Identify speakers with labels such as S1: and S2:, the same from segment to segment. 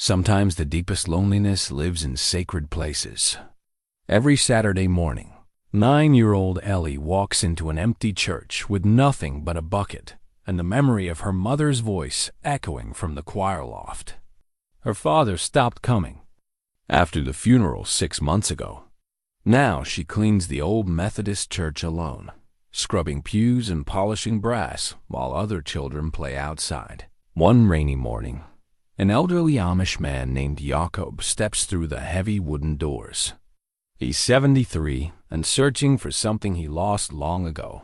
S1: Sometimes the deepest loneliness lives in sacred places. Every Saturday morning, 9-year-old Ellie walks into an empty church with nothing but a bucket and the memory of her mother's voice echoing from the choir loft. Her father stopped coming after the funeral 6 months ago. Now she cleans the old Methodist church alone, scrubbing pews and polishing brass while other children play outside. One rainy morning, an elderly Amish man named Jakob steps through the heavy wooden doors. He's 73 and searching for something he lost long ago.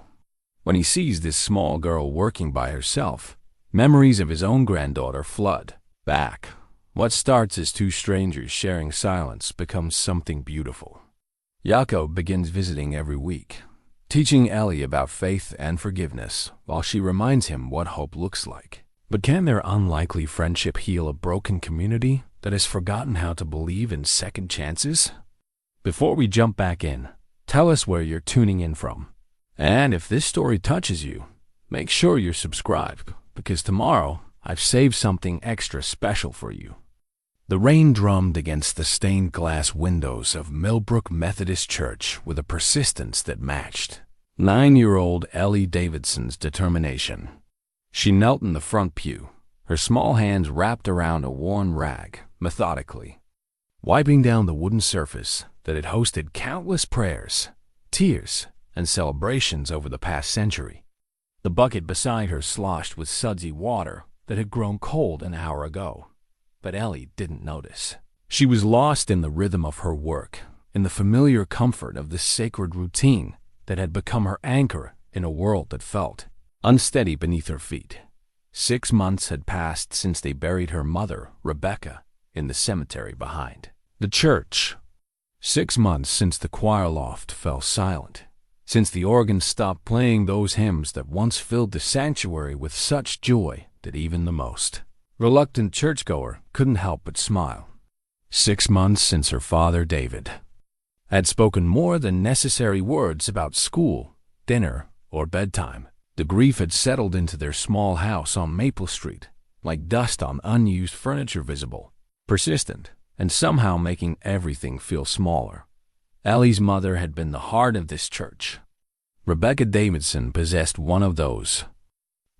S1: When he sees this small girl working by herself, memories of his own granddaughter flood back. What starts as two strangers sharing silence becomes something beautiful. Jakob begins visiting every week, teaching Ellie about faith and forgiveness while she reminds him what hope looks like. But can their unlikely friendship heal a broken community that has forgotten how to believe in second chances? Before we jump back in, tell us where you're tuning in from. And if this story touches you, make sure you're subscribed, because tomorrow I've saved something extra special for you. The rain drummed against the stained glass windows of Millbrook Methodist Church with a persistence that matched 9-year-old Ellie Davidson's determination. She knelt in the front pew, her small hands wrapped around a worn rag, methodically, wiping down the wooden surface that had hosted countless prayers, tears, and celebrations over the past century. The bucket beside her sloshed with sudsy water that had grown cold an hour ago. But Ellie didn't notice. She was lost in the rhythm of her work, in the familiar comfort of the sacred routine that had become her anchor in a world that felt unsteady beneath her feet. 6 months had passed since they buried her mother, Rebecca, in the cemetery behind the church. 6 months since the choir loft fell silent, since the organ stopped playing those hymns that once filled the sanctuary with such joy that even the most reluctant churchgoer couldn't help but smile. 6 months since her father, David, had spoken more than necessary words about school, dinner, or bedtime. The grief had settled into their small house on Maple Street, like dust on unused furniture, visible, persistent, and somehow making everything feel smaller. Ellie's mother had been the heart of this church. Rebecca Davidson possessed one of those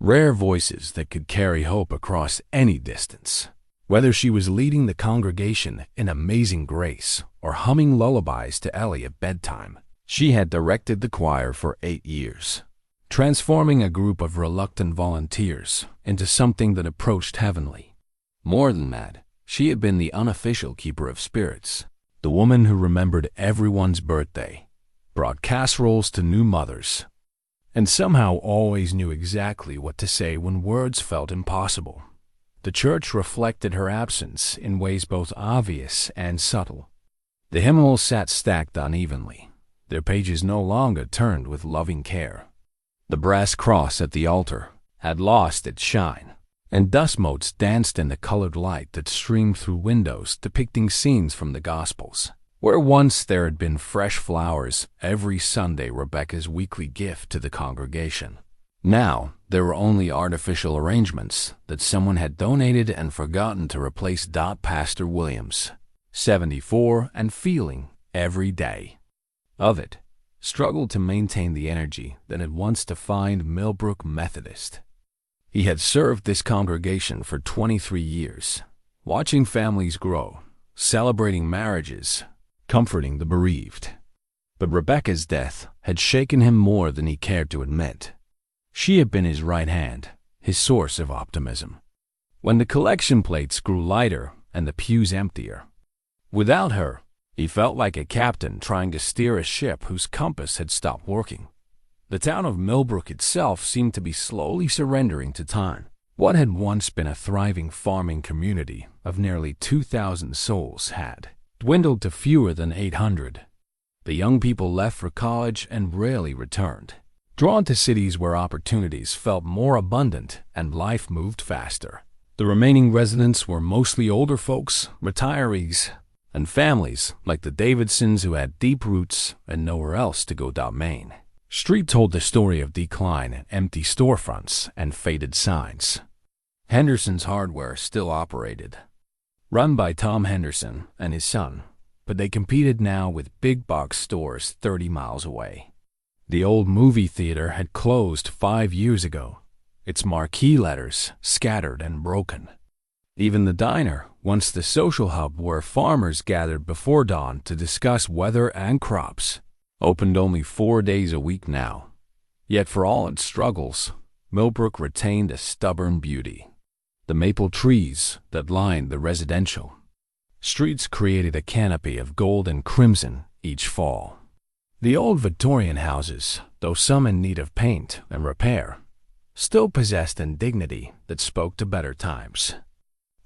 S1: rare voices that could carry hope across any distance. Whether she was leading the congregation in Amazing Grace or humming lullabies to Ellie at bedtime, she had directed the choir for 8 years, transforming a group of reluctant volunteers into something that approached heavenly. More than that, she had been the unofficial keeper of spirits, the woman who remembered everyone's birthday, brought casseroles to new mothers, and somehow always knew exactly what to say when words felt impossible. The church reflected her absence in ways both obvious and subtle. The hymnals sat stacked unevenly, their pages no longer turned with loving care. The brass cross at the altar had lost its shine, and dust motes danced in the colored light that streamed through windows depicting scenes from the Gospels. Where once there had been fresh flowers every Sunday, Rebecca's weekly gift to the congregation, now there were only artificial arrangements that someone had donated and forgotten to replace Pastor Williams, 74 and feeling every day of it, struggled to maintain the energy that had once defined Millbrook Methodist. He had served this congregation for 23 years, watching families grow, celebrating marriages, comforting the bereaved. But Rebecca's death had shaken him more than he cared to admit. She had been his right hand, his source of optimism. When the collection plates grew lighter and the pews emptier, without her, he felt like a captain trying to steer a ship whose compass had stopped working. The town of Millbrook itself seemed to be slowly surrendering to time. What had once been a thriving farming community of nearly 2,000 souls had dwindled to fewer than 800. The young people left for college and rarely returned, drawn to cities where opportunities felt more abundant and life moved faster. The remaining residents were mostly older folks, retirees, and families like the Davidsons who had deep roots and nowhere else to go. Main Street told the story of decline, empty storefronts, and faded signs. Henderson's Hardware still operated, run by Tom Henderson and his son, but they competed now with big box stores 30 miles away. The old movie theater had closed 5 years ago, its marquee letters scattered and broken. Even the diner, once the social hub where farmers gathered before dawn to discuss weather and crops, opened only 4 days a week now. Yet for all its struggles, Millbrook retained a stubborn beauty. The maple trees that lined the residential streets created a canopy of gold and crimson each fall. The old Victorian houses, though some in need of paint and repair, still possessed a dignity that spoke to better times.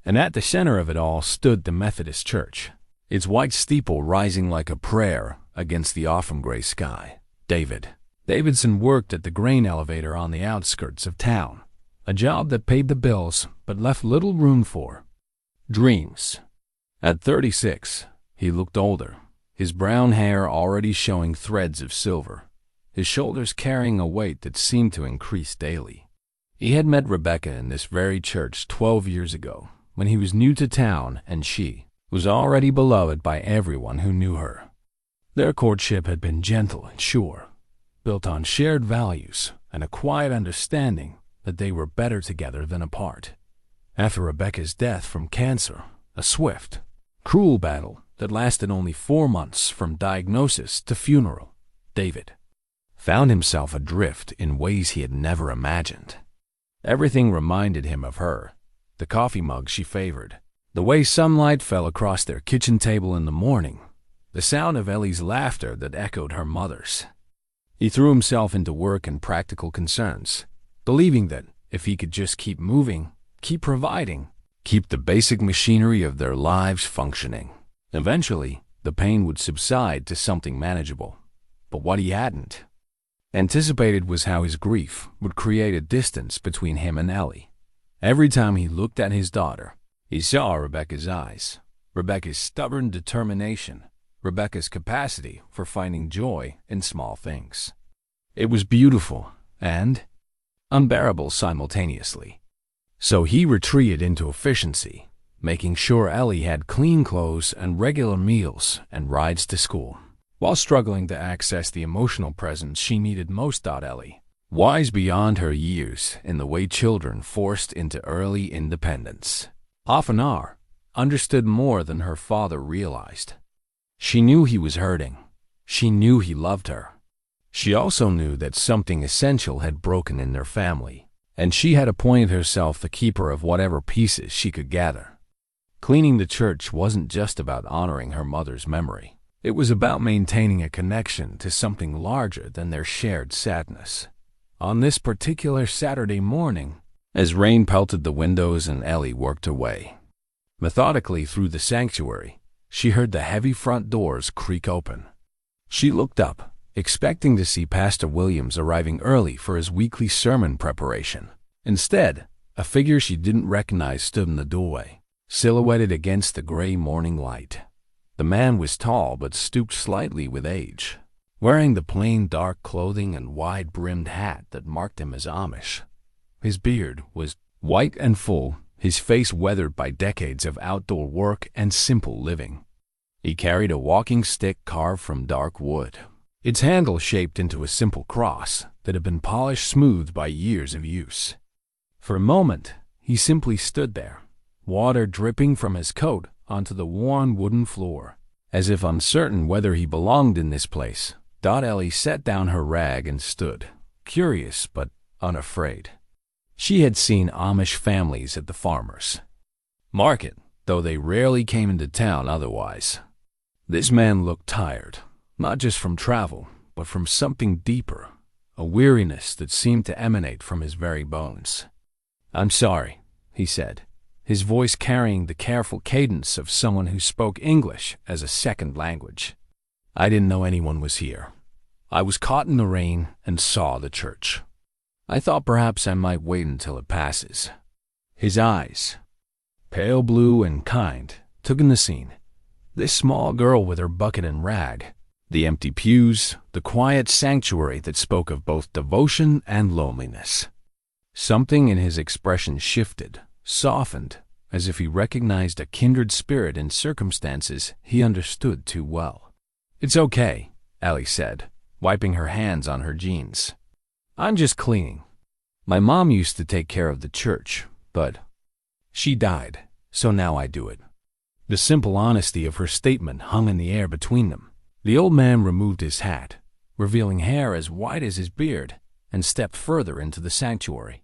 S1: And at the center of it all stood the Methodist church, its white steeple rising like a prayer against the often gray sky. Davidson worked at the grain elevator on the outskirts of town, a job that paid the bills but left little room for dreams. At 36, he looked older, his brown hair already showing threads of silver, his shoulders carrying a weight that seemed to increase daily. He had met Rebecca in this very church 12 years ago, when he was new to town, and she was already beloved by everyone who knew her. Their courtship had been gentle and sure, built on shared values and a quiet understanding that they were better together than apart. After Rebecca's death from cancer, a swift, cruel battle that lasted only 4 months from diagnosis to funeral, David found himself adrift in ways he had never imagined. Everything reminded him of her: the coffee mug she favored, the way sunlight fell across their kitchen table in the morning, the sound of Ellie's laughter that echoed her mother's. He threw himself into work and practical concerns, believing that if he could just keep moving, keep providing, keep the basic machinery of their lives functioning, eventually the pain would subside to something manageable. But what he hadn't anticipated was how his grief would create a distance between him and Ellie. Every time he looked at his daughter, he saw Rebecca's eyes, Rebecca's stubborn determination, Rebecca's capacity for finding joy in small things. It was beautiful and unbearable simultaneously. So he retreated into efficiency, making sure Ellie had clean clothes and regular meals and rides to school, while struggling to access the emotional presence she needed most. Ellie, wise beyond her years in the way children forced into early independence, often are, understood more than her father realized. She knew he was hurting. She knew he loved her. She also knew that something essential had broken in their family, and she had appointed herself the keeper of whatever pieces she could gather. Cleaning the church wasn't just about honoring her mother's memory. It was about maintaining a connection to something larger than their shared sadness. On this particular Saturday morning, as rain pelted the windows and Ellie worked her way methodically through the sanctuary, she heard the heavy front doors creak open. She looked up, expecting to see Pastor Williams arriving early for his weekly sermon preparation. Instead, a figure she didn't recognize stood in the doorway, silhouetted against the gray morning light. The man was tall but stooped slightly with age, wearing the plain dark clothing and wide-brimmed hat that marked him as Amish. His beard was white and full, his face weathered by decades of outdoor work and simple living. He carried a walking stick carved from dark wood, its handle shaped into a simple cross that had been polished smooth by years of use. For a moment, he simply stood there, water dripping from his coat onto the worn wooden floor, as if uncertain whether he belonged in this place. Ellie set down her rag and stood, curious but unafraid. She had seen Amish families at the farmers' market, though they rarely came into town otherwise. This man looked tired, not just from travel, but from something deeper, a weariness that seemed to emanate from his very bones. "I'm sorry," he said, his voice carrying the careful cadence of someone who spoke English as a second language. "I didn't know anyone was here. I was caught in the rain and saw the church. I thought perhaps I might wait until it passes." His eyes, pale blue and kind, took in the scene. This small girl with her bucket and rag, the empty pews, the quiet sanctuary that spoke of both devotion and loneliness. Something in his expression shifted, softened, as if he recognized a kindred spirit in circumstances he understood too well. "It's okay," Ellie said, wiping her hands on her jeans. "I'm just cleaning. My mom used to take care of the church, but she died, so now I do it." The simple honesty of her statement hung in the air between them. The old man removed his hat, revealing hair as white as his beard, and stepped further into the sanctuary.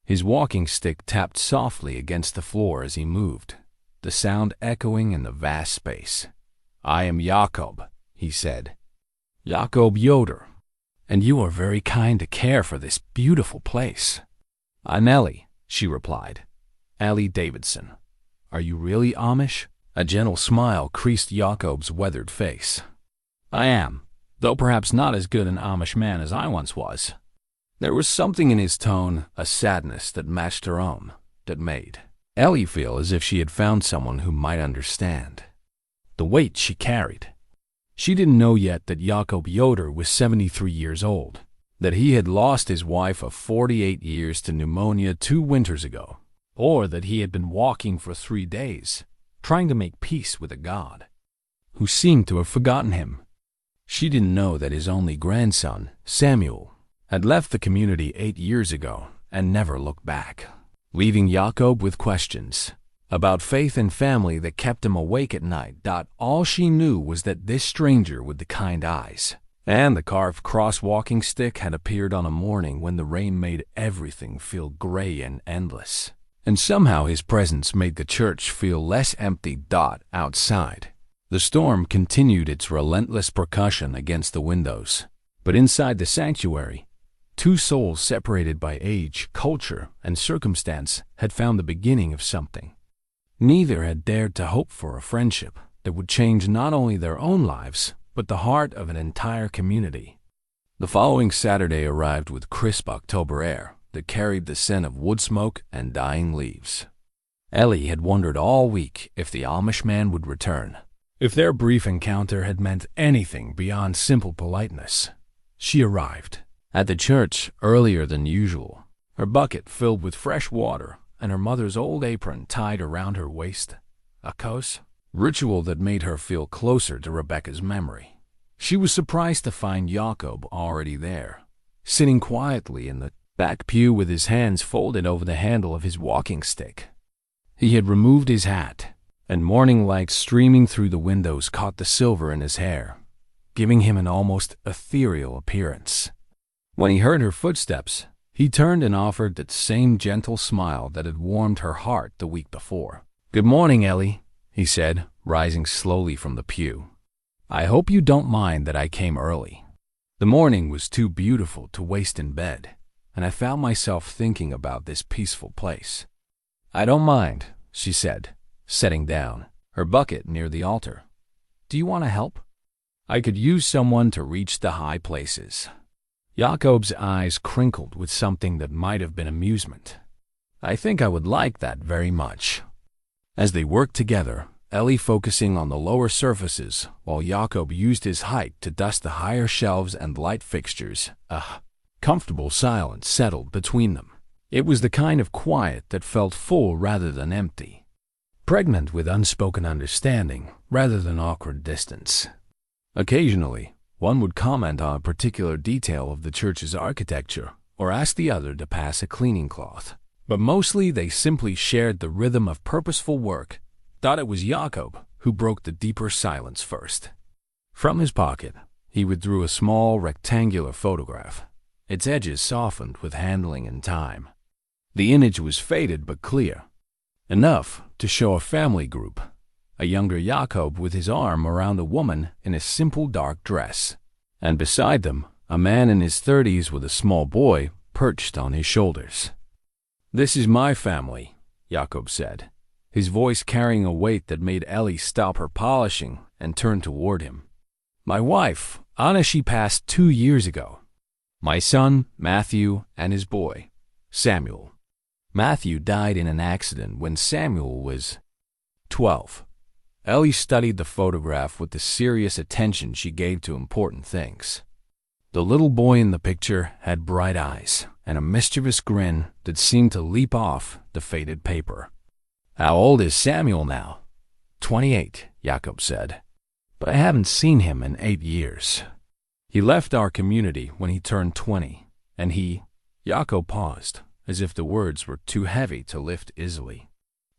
S1: His walking stick tapped softly against the floor as he moved, the sound echoing in the vast space. "I am Jakob," he said. "Jakob Yoder, and you are very kind to care for this beautiful place." "I'm Ellie," she replied. "Ellie Davidson. Are you really Amish?" A gentle smile creased Jakob's weathered face. "I am, though perhaps not as good an Amish man as I once was." There was something in his tone, a sadness that matched her own, that made Ellie feel as if she had found someone who might understand the weight she carried. She didn't know yet that Jakob Yoder was 73 years old, that he had lost his wife of 48 years to pneumonia 2 winters ago, or that he had been walking for 3 days, trying to make peace with a God who seemed to have forgotten him. She didn't know that his only grandson, Samuel, had left the community 8 years ago and never looked back, leaving Jakob with questions about faith and family that kept him awake at night. All she knew was that this stranger with the kind eyes and the carved cross walking stick had appeared on a morning when the rain made everything feel gray and endless, and somehow his presence made the church feel less empty. Outside, the storm continued its relentless percussion against the windows, but inside the sanctuary, 2 souls separated by age, culture, and circumstance had found the beginning of something. Neither had dared to hope for a friendship that would change not only their own lives, but the heart of an entire community. The following Saturday arrived with crisp October air that carried the scent of wood smoke and dying leaves. Ellie had wondered all week if the Amish man would return, if their brief encounter had meant anything beyond simple politeness. She arrived at the church earlier than usual, her bucket filled with fresh water and her mother's old apron tied around her waist, a kos ritual that made her feel closer to Rebecca's memory. She was surprised to find Jakob already there, sitting quietly in the back pew with his hands folded over the handle of his walking stick. He had removed his hat, and morning light streaming through the windows caught the silver in his hair, giving him an almost ethereal appearance. When he heard her footsteps, he turned and offered that same gentle smile that had warmed her heart the week before. "Good morning, Ellie," he said, rising slowly from the pew. "I hope you don't mind that I came early. The morning was too beautiful to waste in bed, and I found myself thinking about this peaceful place." "I don't mind," she said, setting down, her bucket near the altar. "Do you want to help? I could use someone to reach the high places." Jakob's eyes crinkled with something that might have been amusement. "I think I would like that very much." As they worked together, Ellie focusing on the lower surfaces, while Jakob used his height to dust the higher shelves and light fixtures, a comfortable silence settled between them. It was the kind of quiet that felt full rather than empty, pregnant with unspoken understanding rather than awkward distance. Occasionally, one would comment on a particular detail of the church's architecture or ask the other to pass a cleaning cloth. But mostly they simply shared the rhythm of purposeful work. It was Jakob who broke the deeper silence first. From his pocket, he withdrew a small rectangular photograph, its edges softened with handling and time. The image was faded but clear, enough to show a family group. A younger Jakob with his arm around a woman in a simple dark dress, and beside them, a man in his 30s with a small boy perched on his shoulders. "This is my family," Jakob said, his voice carrying a weight that made Ellie stop her polishing and turn toward him. "My wife, Anna, she passed 2 years ago. My son, Matthew, and his boy, Samuel. Matthew died in an accident when Samuel was 12. Ellie studied the photograph with the serious attention she gave to important things. The little boy in the picture had bright eyes and a mischievous grin that seemed to leap off the faded paper. How old is Samuel now? 28, Jakob said. But I haven't seen him in 8 years. He left our community when he turned 20, and Jakob paused, as if the words were too heavy to lift easily.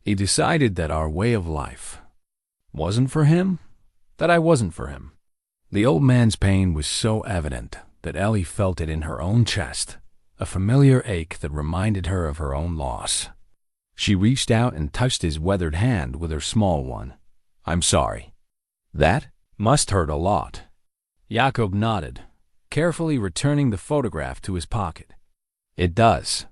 S1: He decided that our way of life wasn't for him, that I wasn't for him. The old man's pain was so evident that Ellie felt it in her own chest, a familiar ache that reminded her of her own loss. She reached out and touched his weathered hand with her small one. I'm sorry. That must hurt a lot. Jakob nodded, carefully returning the photograph to his pocket. It does.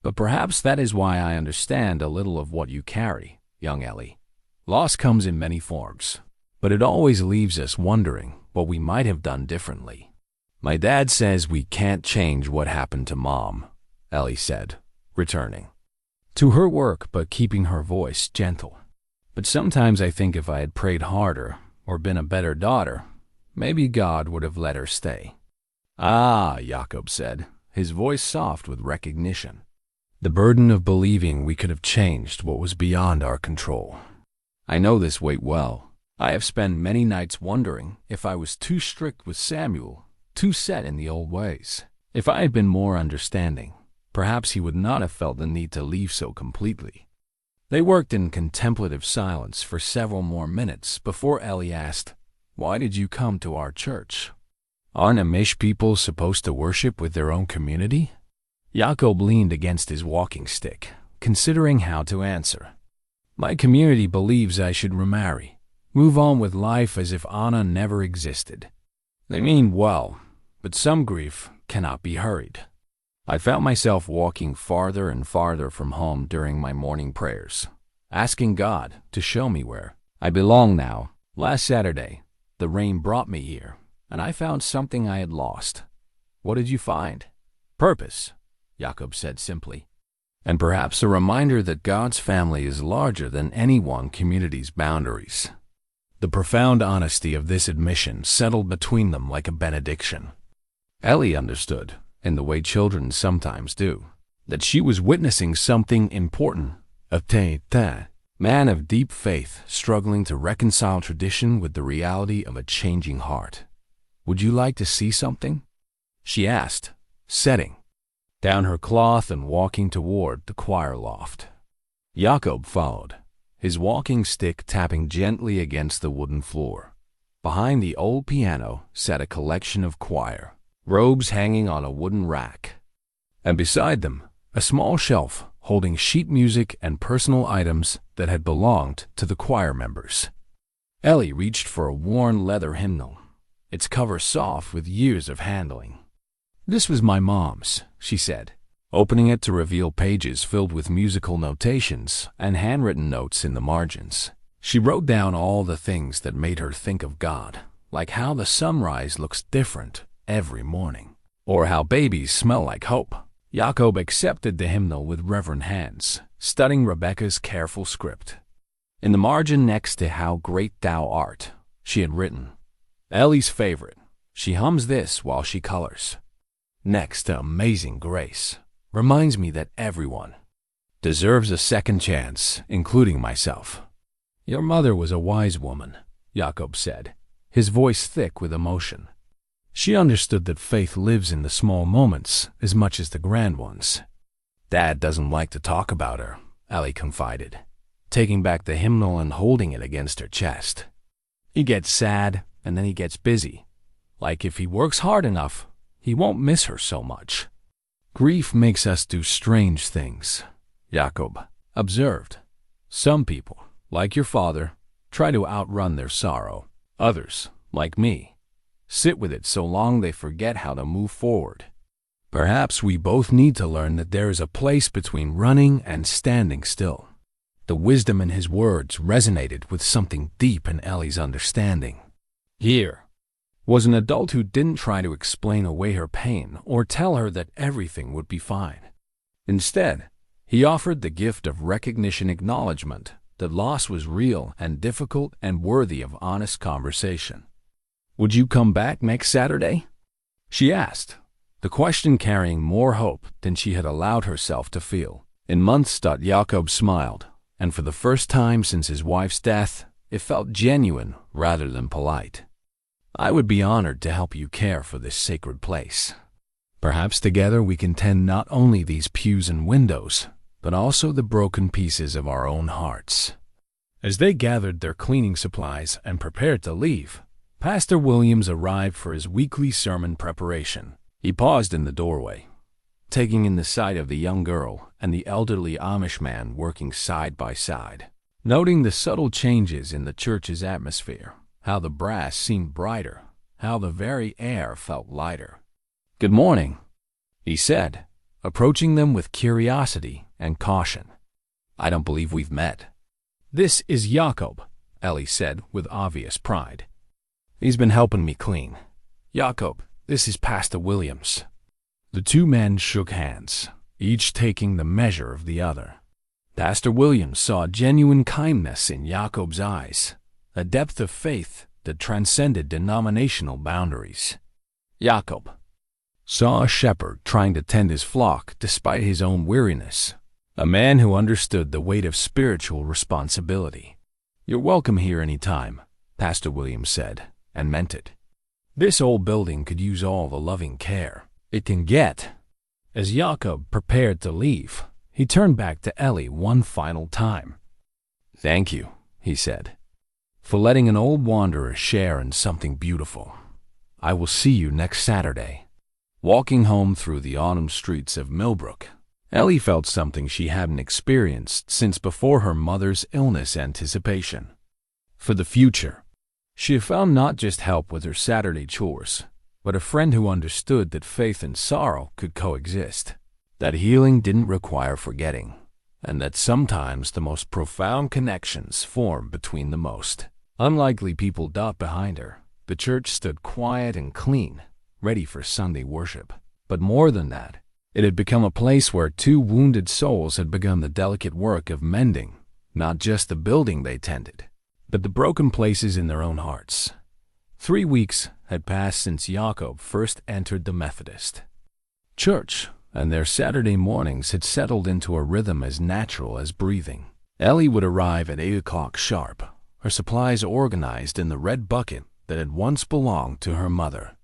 S1: But perhaps that is why I understand a little of what you carry, young Ellie. Loss comes in many forms, but it always leaves us wondering what we might have done differently. My dad says we can't change what happened to Mom, Ellie said, returning to her work but keeping her voice gentle. But sometimes I think if I had prayed harder or been a better daughter, maybe God would have let her stay. Ah, Jakob said, his voice soft with recognition. The burden of believing we could have changed what was beyond our control. I know this weight well. I have spent many nights wondering if I was too strict with Samuel, too set in the old ways. If I had been more understanding, perhaps he would not have felt the need to leave so completely. They worked in contemplative silence for several more minutes before Ellie asked, Why did you come to our church? Aren't Amish people supposed to worship with their own community? Jakob leaned against his walking stick, considering how to answer. My community believes I should remarry, move on with life as if Anna never existed. They mean well, but some grief cannot be hurried. I found myself walking farther and farther from home during my morning prayers, asking God to show me where I belong now. Last Saturday, the rain brought me here, and I found something I had lost. What did you find? Purpose, Jakob said simply, and perhaps a reminder that God's family is larger than any one community's boundaries. The profound honesty of this admission settled between them like a benediction. Ellie understood, in the way children sometimes do, that she was witnessing something important. A man of deep faith struggling to reconcile tradition with the reality of a changing heart. Would you like to see something? She asked, setting down her cloth and walking toward the choir loft. Jakob followed, his walking stick tapping gently against the wooden floor. Behind the old piano sat a collection of choir robes hanging on a wooden rack, and beside them, a small shelf holding sheet music and personal items that had belonged to the choir members. Ellie reached for a worn leather hymnal, its cover soft with years of handling. This was my mom's, she said, opening it to reveal pages filled with musical notations and handwritten notes in the margins. She wrote down all the things that made her think of God, like how the sunrise looks different every morning, or how babies smell like hope. Jakob accepted the hymnal with reverent hands, studying Rebecca's careful script. In the margin next to How Great Thou Art, she had written, Ellie's favorite. She hums this while she colors. Next to Amazing Grace, reminds me that everyone deserves a second chance, including myself. Your mother was a wise woman, Jakob said, his voice thick with emotion. She understood that faith lives in the small moments as much as the grand ones. Dad doesn't like to talk about her, Ellie confided, taking back the hymnal and holding it against her chest. He gets sad, and then he gets busy. Like if he works hard enough, he won't miss her so much. Grief makes us do strange things, Jakob observed. Some people, like your father, try to outrun their sorrow. Others, like me, sit with it so long they forget how to move forward. Perhaps we both need to learn that there is a place between running and standing still. The wisdom in his words resonated with something deep in Ellie's understanding. Here was an adult who didn't try to explain away her pain or tell her that everything would be fine. Instead, he offered the gift of recognition, acknowledgement that loss was real and difficult and worthy of honest conversation. Would you come back next Saturday? She asked, the question carrying more hope than she had allowed herself to feel. In months, Jakob smiled, and for the first time since his wife's death, it felt genuine rather than polite. "I would be honored to help you care for this sacred place. Perhaps together we can tend not only these pews and windows, but also the broken pieces of our own hearts." As they gathered their cleaning supplies and prepared to leave, Pastor Williams arrived for his weekly sermon preparation. He paused in the doorway, taking in the sight of the young girl and the elderly Amish man working side by side, noting the subtle changes in the church's atmosphere, how the brass seemed brighter, how the very air felt lighter. "Good morning," he said, approaching them with curiosity and caution. "I don't believe we've met." "This is Jakob," Ellie said with obvious pride. "He's been helping me clean. Jakob, this is Pastor Williams." The two men shook hands, each taking the measure of the other. Pastor Williams saw genuine kindness in Jakob's eyes, a depth of faith that transcended denominational boundaries. Jakob saw a shepherd trying to tend his flock despite his own weariness, a man who understood the weight of spiritual responsibility. "You're welcome here any time," Pastor Williams said, and meant it. "This old building could use all the loving care it can get." As Jakob prepared to leave, he turned back to Ellie one final time. "Thank you," he said, "for letting an old wanderer share in something beautiful. I will see you next Saturday." Walking home through the autumn streets of Millbrook, Ellie felt something she hadn't experienced since before her mother's illness anticipation. For the future, she had found not just help with her Saturday chores, but a friend who understood that faith and sorrow could coexist, that healing didn't require forgetting, and that sometimes the most profound connections form between the most unlikely people. Behind her, the church stood quiet and clean, ready for Sunday worship. But more than that, it had become a place where two wounded souls had begun the delicate work of mending, not just the building they tended, but the broken places in their own hearts. 3 weeks had passed since Jakob first entered the Methodist church, and their Saturday mornings had settled into a rhythm as natural as breathing. Ellie would arrive at 8 o'clock sharp, her supplies organized in the red bucket that had once belonged to her mother.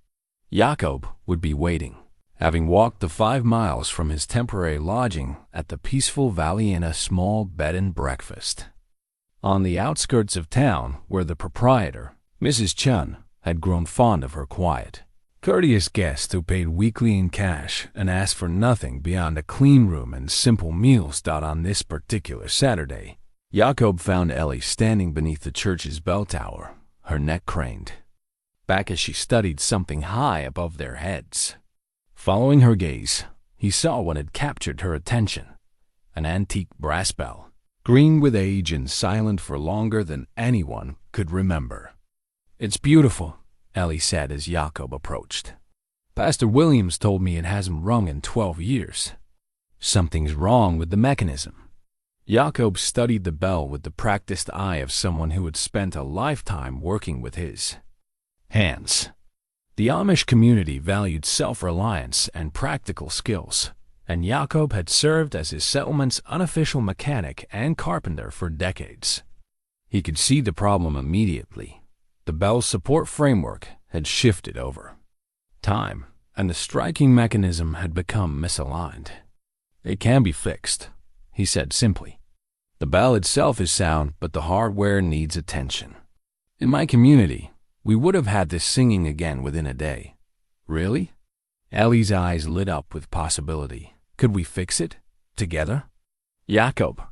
S1: Jakob would be waiting, having walked the 5 miles from his temporary lodging at the peaceful valley in a small bed and breakfast on the outskirts of town, where the proprietor, Mrs. Chun, had grown fond of her quiet, courteous guest who paid weekly in cash and asked for nothing beyond a clean room and simple meals. On this particular Saturday, Jakob found Ellie standing beneath the church's bell tower, her neck craned back as she studied something high above their heads. Following her gaze, he saw what had captured her attention, an antique brass bell, green with age and silent for longer than anyone could remember. "It's beautiful," Ellie said as Jakob approached. "Pastor Williams told me it hasn't rung in 12 years. Something's wrong with the mechanism." Jakob studied the bell with the practiced eye of someone who had spent a lifetime working with his hands. The Amish community valued self-reliance and practical skills, and Jakob had served as his settlement's unofficial mechanic and carpenter for decades. He could see the problem immediately. The bell's support framework had shifted over time, and the striking mechanism had become misaligned. "It can be fixed," he said simply. "The bell itself is sound, but the hardware needs attention. In my community, we would have had this singing again within a day." "Really?" Ellie's eyes lit up with possibility. "Could we fix it? Together?" Jakob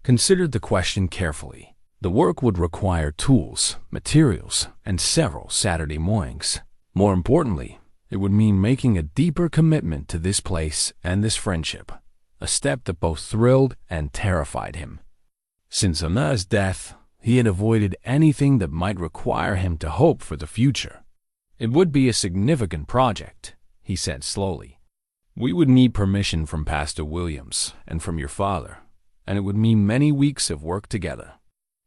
S1: considered the question carefully. The work would require tools, materials, and several Saturday mornings. More importantly, it would mean making a deeper commitment to this place and this friendship, a step that both thrilled and terrified him. Since Anna's death, he had avoided anything that might require him to hope for the future. "It would be a significant project," he said slowly. "We would need permission from Pastor Williams and from your father, and it would mean many weeks of work together."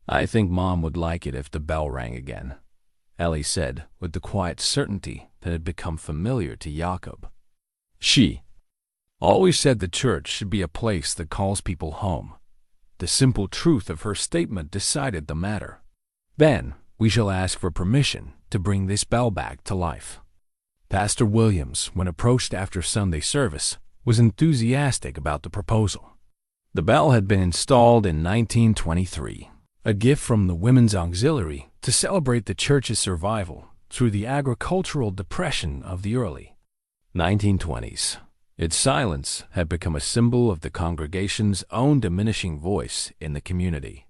S1: "I think Mom would like it if the bell rang again," Ellie said with the quiet certainty that had become familiar to Jakob. She always said the church should be a place that calls people home. the simple truth of her statement decided the matter. Then, we shall ask for permission to bring this bell back to life. Pastor Williams, when approached after Sunday service, was enthusiastic about the proposal. The bell had been installed in 1923, a gift from the Women's Auxiliary to celebrate the church's survival through the agricultural depression of the early 1920s. Its silence had become a symbol of the congregation's own diminishing voice in the community.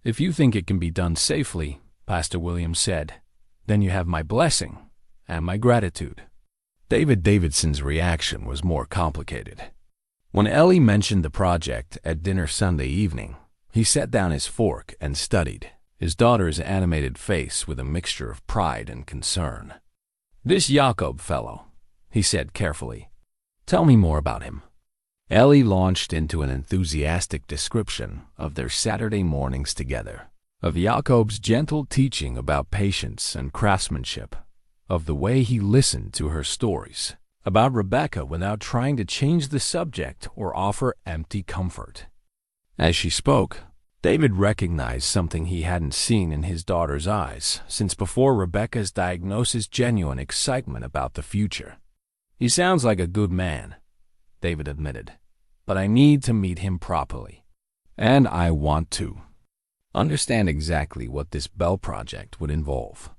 S1: "If you think it can be done safely," Pastor Williams said, "then you have my blessing and my gratitude." David Davidson's reaction was more complicated. When Ellie mentioned the project at dinner Sunday evening, he set down his fork and studied his daughter's animated face with a mixture of pride and concern. "This Jakob fellow," he said carefully. "Tell me more about him." Ellie launched into an enthusiastic description of their Saturday mornings together, of Jakob's gentle teaching about patience and craftsmanship, of the way he listened to her stories, about Rebecca without trying to change the subject or offer empty comfort. As she spoke, David recognized something he hadn't seen in his daughter's eyes since before Rebecca's diagnosis: genuine excitement about the future. "He sounds like a good man," David admitted, "but I need to meet him properly. And I want to understand exactly what this bell project would involve."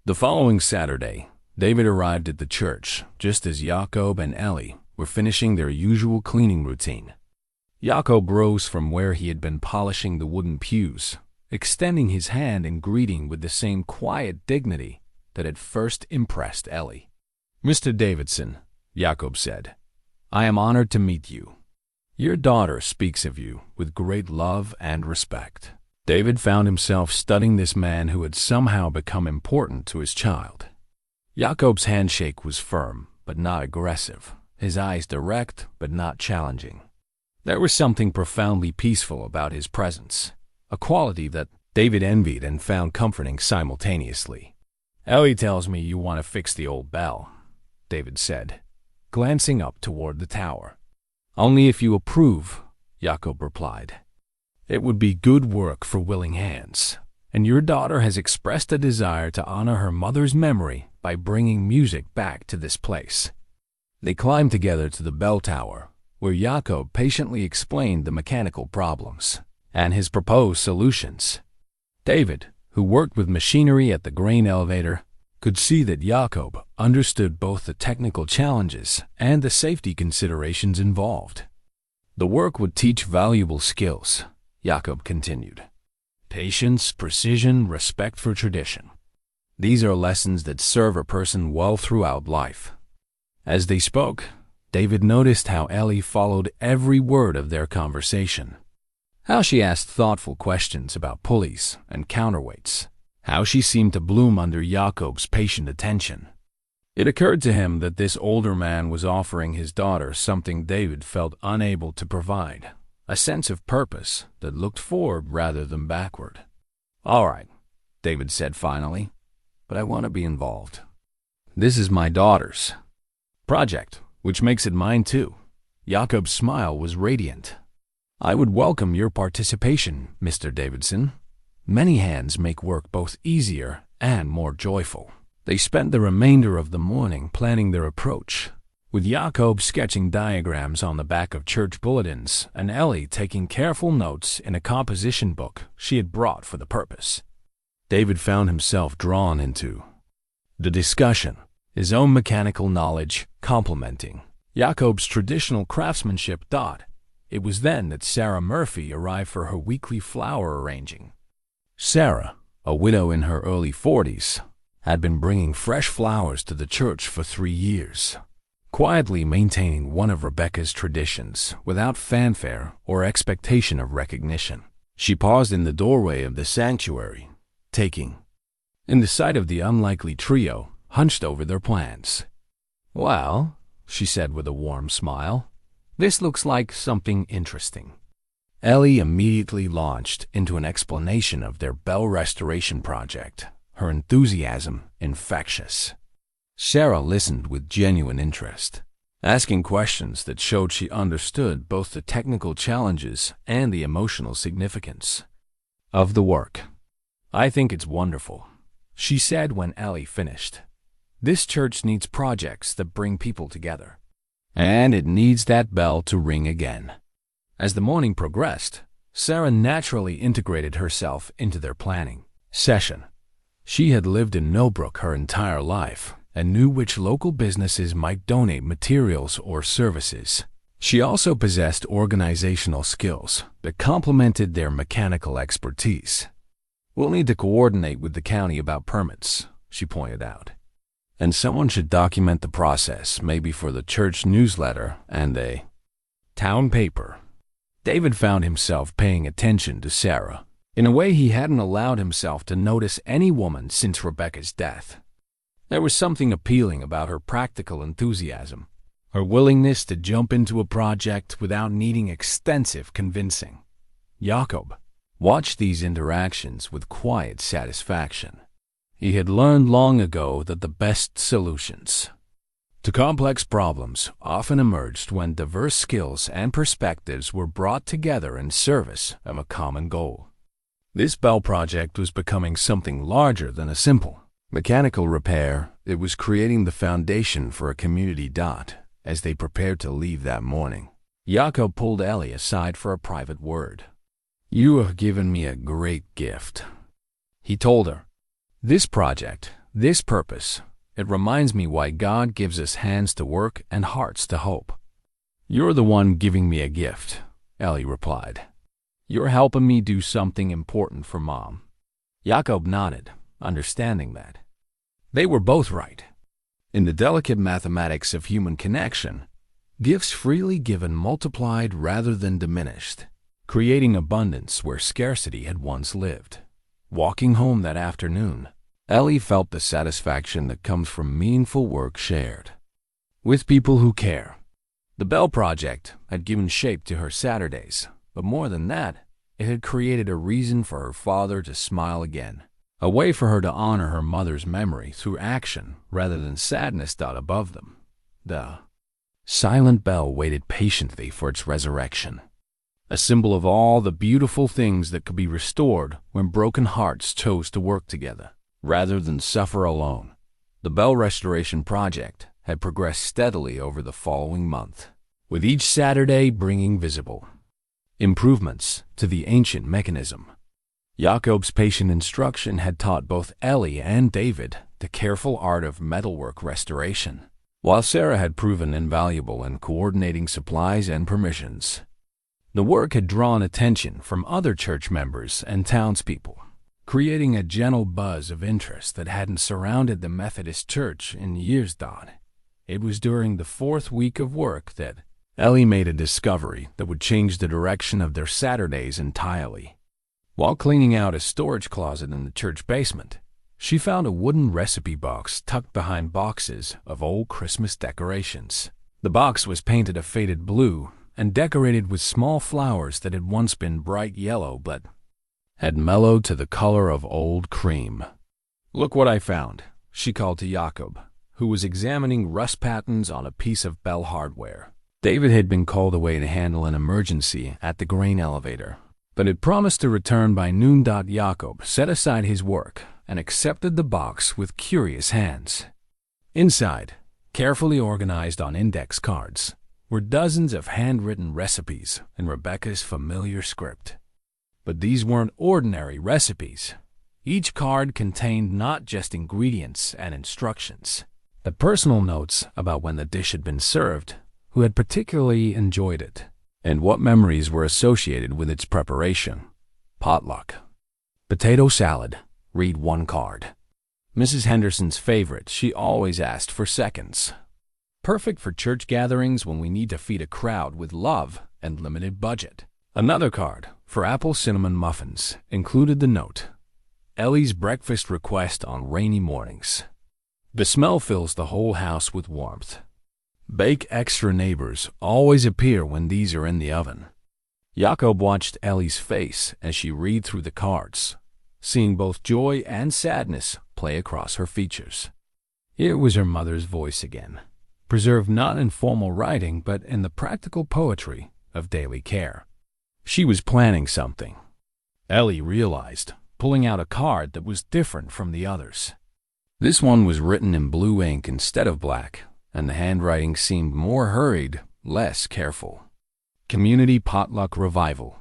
S1: The following Saturday, David arrived at the church just as Jakob and Ellie were finishing their usual cleaning routine. Jakob rose from where he had been polishing the wooden pews, extending his hand in greeting with the same quiet dignity that had first impressed Ellie. "Mr. Davidson," Jakob said, "I am honored to meet you. Your daughter speaks of you with great love and respect." David found himself studying this man who had somehow become important to his child. Jakob's handshake was firm, but not aggressive, his eyes direct, but not challenging. There was something profoundly peaceful about his presence, a quality that David envied and found comforting simultaneously. "Ellie tells me you want to fix the old bell," David said, glancing up toward the tower. "Only if you approve," Jakob replied. "It would be good work for willing hands, and your daughter has expressed a desire to honor her mother's memory by bringing music back to this place." They climbed together to the bell tower, where Jakob patiently explained the mechanical problems and his proposed solutions. David, who worked with machinery at the grain elevator, could see that Jakob understood both the technical challenges and the safety considerations involved. "The work would teach valuable skills," Jakob continued. "Patience, precision, respect for tradition. These are lessons that serve a person well throughout life." As they spoke, David noticed how Ellie followed every word of their conversation. How she asked thoughtful questions about pulleys and counterweights. How she seemed to bloom under Jakob's patient attention. It occurred to him that this older man was offering his daughter something David felt unable to provide, a sense of purpose that looked forward rather than backward. "All right," David said finally, "but I want to be involved. This is my daughter's project, which makes it mine too." Jakob's smile was radiant. "I would welcome your participation, Mr. Davidson. Many hands make work both easier and more joyful." They spent the remainder of the morning planning their approach, with Jakob sketching diagrams on the back of church bulletins and Ellie taking careful notes in a composition book she had brought for the purpose. David found himself drawn into the discussion, his own mechanical knowledge complementing Jakob's traditional craftsmanship. It was then that Sarah Murphy arrived for her weekly flower arranging. Sarah, a widow in her early 40s, had been bringing fresh flowers to the church for 3 years, quietly maintaining one of Rebecca's traditions without fanfare or expectation of recognition. She paused in the doorway of the sanctuary, taking in the sight of the unlikely trio hunched over their plans. "Well," she said with a warm smile, "this looks like something interesting." Ellie immediately launched into an explanation of their bell restoration project, her enthusiasm infectious. Sarah listened with genuine interest, asking questions that showed she understood both the technical challenges and the emotional significance of the work. "I think it's wonderful," she said when Ellie finished. "This church needs projects that bring people together. And it needs that bell to ring again." As the morning progressed, Sarah naturally integrated herself into their planning session. She had lived in Millbrook her entire life and knew which local businesses might donate materials or services. She also possessed organizational skills that complemented their mechanical expertise. "We'll need to coordinate with the county about permits," she pointed out. "And someone should document the process, maybe for the church newsletter and a town paper." David found himself paying attention to Sarah in a way he hadn't allowed himself to notice any woman since Rebecca's death. There was something appealing about her practical enthusiasm, her willingness to jump into a project without needing extensive convincing. Jakob watched these interactions with quiet satisfaction. He had learned long ago that the best solutions to complex problems often emerged when diverse skills and perspectives were brought together in service of a common goal. This bell project was becoming something larger than a simple mechanical repair. It was creating the foundation for a community dot. As they prepared to leave that morning, Jakob pulled Ellie aside for a private word. "You have given me a great gift," he told her. "This project, this purpose, it reminds me why God gives us hands to work and hearts to hope." "You're the one giving me a gift," Ellie replied. "You're helping me do something important for Mom." Jakob nodded, understanding that they were both right. In the delicate mathematics of human connection, gifts freely given multiplied rather than diminished, creating abundance where scarcity had once lived. Walking home that afternoon, Ellie felt the satisfaction that comes from meaningful work shared with people who care. The Bell Project had given shape to her Saturdays, but more than that, it had created a reason for her father to smile again. A way for her to honor her mother's memory through action rather than sadness dot above them. The silent bell waited patiently for its resurrection, a symbol of all the beautiful things that could be restored when broken hearts chose to work together rather than suffer alone. The Bell Restoration Project had progressed steadily over the following month, with each Saturday bringing visible improvements to the ancient mechanism. Jakob's patient instruction had taught both Ellie and David the careful art of metalwork restoration, while Sarah had proven invaluable in coordinating supplies and permissions. The work had drawn attention from other church members and townspeople, creating a gentle buzz of interest that hadn't surrounded the Methodist Church in years. It was during the fourth week of work that Ellie made a discovery that would change the direction of their Saturdays entirely. While cleaning out a storage closet in the church basement, she found a wooden recipe box tucked behind boxes of old Christmas decorations. The box was painted a faded blue and decorated with small flowers that had once been bright yellow but had mellowed to the color of old cream. "Look what I found," she called to Jakob, who was examining rust patterns on a piece of Bell hardware. David had been called away to handle an emergency at the grain elevator, but had promised to return by noon. Jakob set aside his work and accepted the box with curious hands. Inside, carefully organized on index cards, were dozens of handwritten recipes in Rebecca's familiar script. But these weren't ordinary recipes. Each card contained not just ingredients and instructions, but personal notes about when the dish had been served, who had particularly enjoyed it, and what memories were associated with its preparation. Potluck. Potato salad. Read one card. Mrs. Henderson's favorite, she always asked for seconds. Perfect for church gatherings when we need to feed a crowd with love and limited budget. Another card, for apple cinnamon muffins, included the note, Ellie's breakfast request on rainy mornings. The smell fills the whole house with warmth. Bake extra neighbors always appear when these are in the oven. Jakob watched Ellie's face as she read through the cards, seeing both joy and sadness play across her features. Here was her mother's voice again, preserved not in formal writing but in the practical poetry of daily care. She was planning something, Ellie realized, pulling out a card that was different from the others. This one was written in blue ink instead of black, and the handwriting seemed more hurried, less careful. Community Potluck Revival.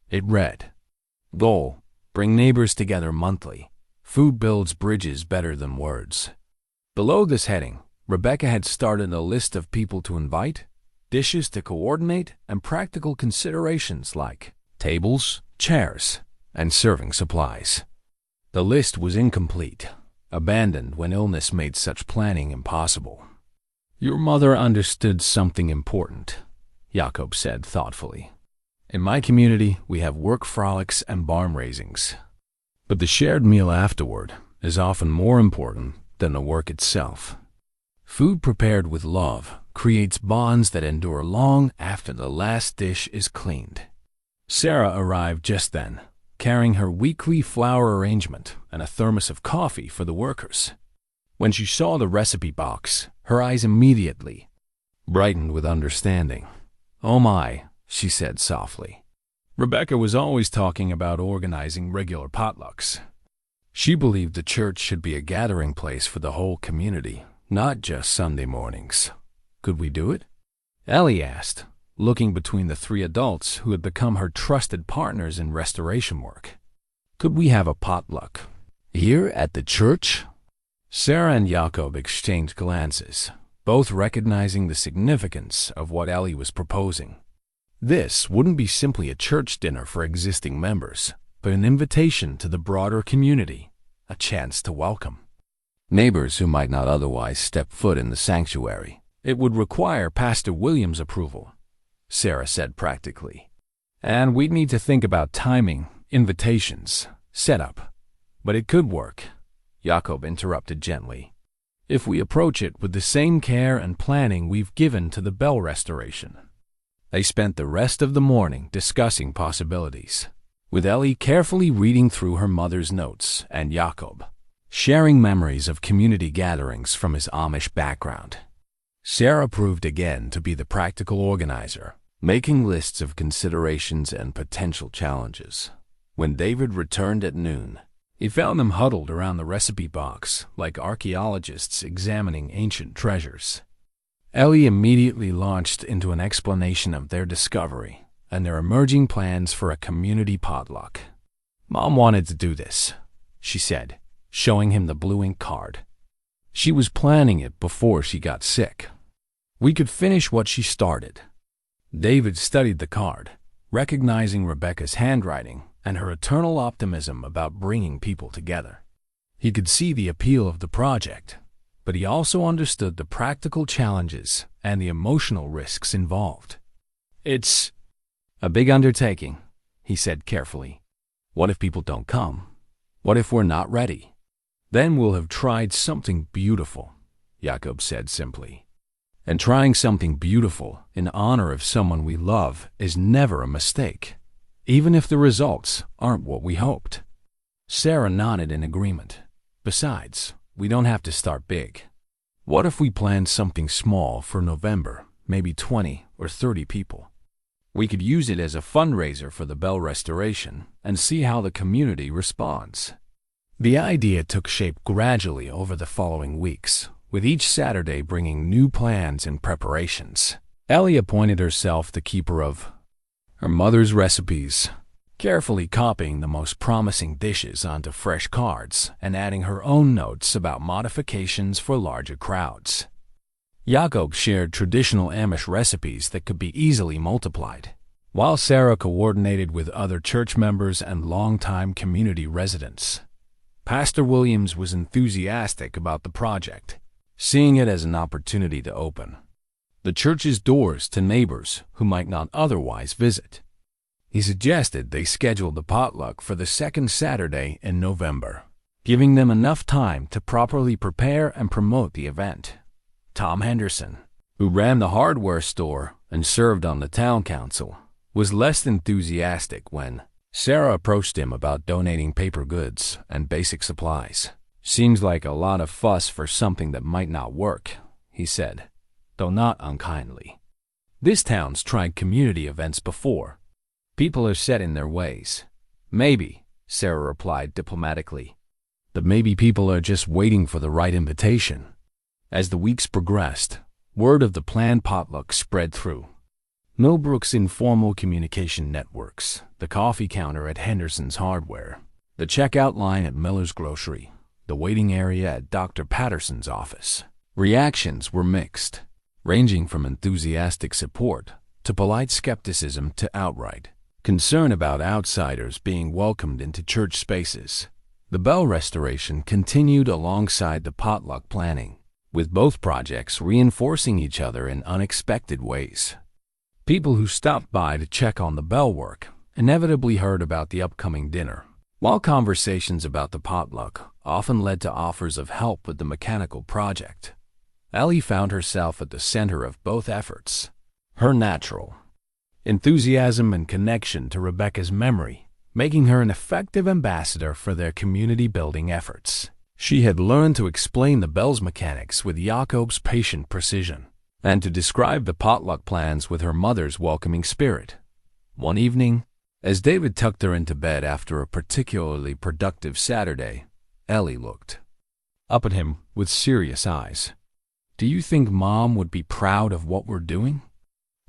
S1: It read, "Goal: bring neighbors together monthly. Food builds bridges better than words." Below this heading, Rebecca had started a list of people to invite, dishes to coordinate, and practical considerations like tables, chairs, and serving supplies. The list was incomplete, abandoned when illness made such planning impossible. "Your mother understood something important," Jakob said thoughtfully. "In my community, we have work frolics and barn raisings. But the shared meal afterward is often more important than the work itself. Food prepared with love creates bonds that endure long after the last dish is cleaned." Sarah arrived just then, carrying her weekly flour arrangement and a thermos of coffee for the workers. When she saw the recipe box, her eyes immediately brightened with understanding. "Oh my," she said softly. Rebecca was always talking about organizing regular potlucks. She believed the church should be a gathering place for the whole community, not just Sunday mornings. "Could we do it?" Ellie asked, looking between the three adults who had become her trusted partners in restoration work. "Could we have a potluck here at the church?" Sarah and Jakob exchanged glances, both recognizing the significance of what Ellie was proposing. This wouldn't be simply a church dinner for existing members, but an invitation to the broader community, a chance to welcome neighbors who might not otherwise step foot in the sanctuary. "It would require Pastor Williams' approval," Sarah said practically. "And we'd need to think about timing, invitations, setup. But it could work," Jakob interrupted gently, "if we approach it with the same care and planning we've given to the bell restoration." They spent the rest of the morning discussing possibilities, with Ellie carefully reading through her mother's notes and Jakob sharing memories of community gatherings from his Amish background. Sarah proved again to be the practical organizer, making lists of considerations and potential challenges. When David returned at noon, he found them huddled around the recipe box like archaeologists examining ancient treasures. Ellie immediately launched into an explanation of their discovery and their emerging plans for a community potluck. "Mom wanted to do this," she said, showing him the blue ink card. "She was planning it before she got sick. We could finish what she started." David studied the card, recognizing Rebecca's handwriting and her eternal optimism about bringing people together. He could see the appeal of the project, but he also understood the practical challenges and the emotional risks involved. "It's a big undertaking," he said carefully. "What if people don't come? What if we're not ready?" "Then we'll have tried something beautiful," Jakob said simply. "And trying something beautiful in honor of someone we love is never a mistake, even if the results aren't what we hoped." Sarah nodded in agreement. "Besides, we don't have to start big. What if we planned something small for November, maybe 20 or 30 people? We could use it as a fundraiser for the bell restoration and see how the community responds." The idea took shape gradually over the following weeks, with each Saturday bringing new plans and preparations. Ellie appointed herself the keeper of her mother's recipes, carefully copying the most promising dishes onto fresh cards and adding her own notes about modifications for larger crowds. Jakob shared traditional Amish recipes that could be easily multiplied, while Sarah coordinated with other church members and longtime community residents. Pastor Williams was enthusiastic about the project, seeing it as an opportunity to open the church's doors to neighbors who might not otherwise visit. He suggested they schedule the potluck for the second Saturday in November, giving them enough time to properly prepare and promote the event. Tom Henderson, who ran the hardware store and served on the town council, was less enthusiastic when Sarah approached him about donating paper goods and basic supplies. "Seems like a lot of fuss for something that might not work," he said. though not unkindly. This town's tried community events before. People are set in their ways. Maybe, Sarah replied diplomatically. But maybe people are just waiting for the right invitation. As the weeks progressed, word of the planned potluck spread through Millbrook's informal communication networks, the coffee counter at Henderson's Hardware, the checkout line at Miller's Grocery, the waiting area at Dr. Patterson's office. Reactions were mixed, ranging from enthusiastic support to polite skepticism to outright concern about outsiders being welcomed into church spaces. The bell restoration continued alongside the potluck planning, with both projects reinforcing each other in unexpected ways. People who stopped by to check on the bell work inevitably heard about the upcoming dinner, while conversations about the potluck often led to offers of help with the mechanical project. Ellie found herself at the center of both efforts. Her natural enthusiasm and connection to Rebecca's memory, making her an effective ambassador for their community-building efforts. She had learned to explain the bell's mechanics with Jakob's patient precision, and to describe the potluck plans with her mother's welcoming spirit. One evening, as David tucked her into bed after a particularly productive Saturday, Ellie looked up at him with serious eyes. "Do you think Mom would be proud of what we're doing?"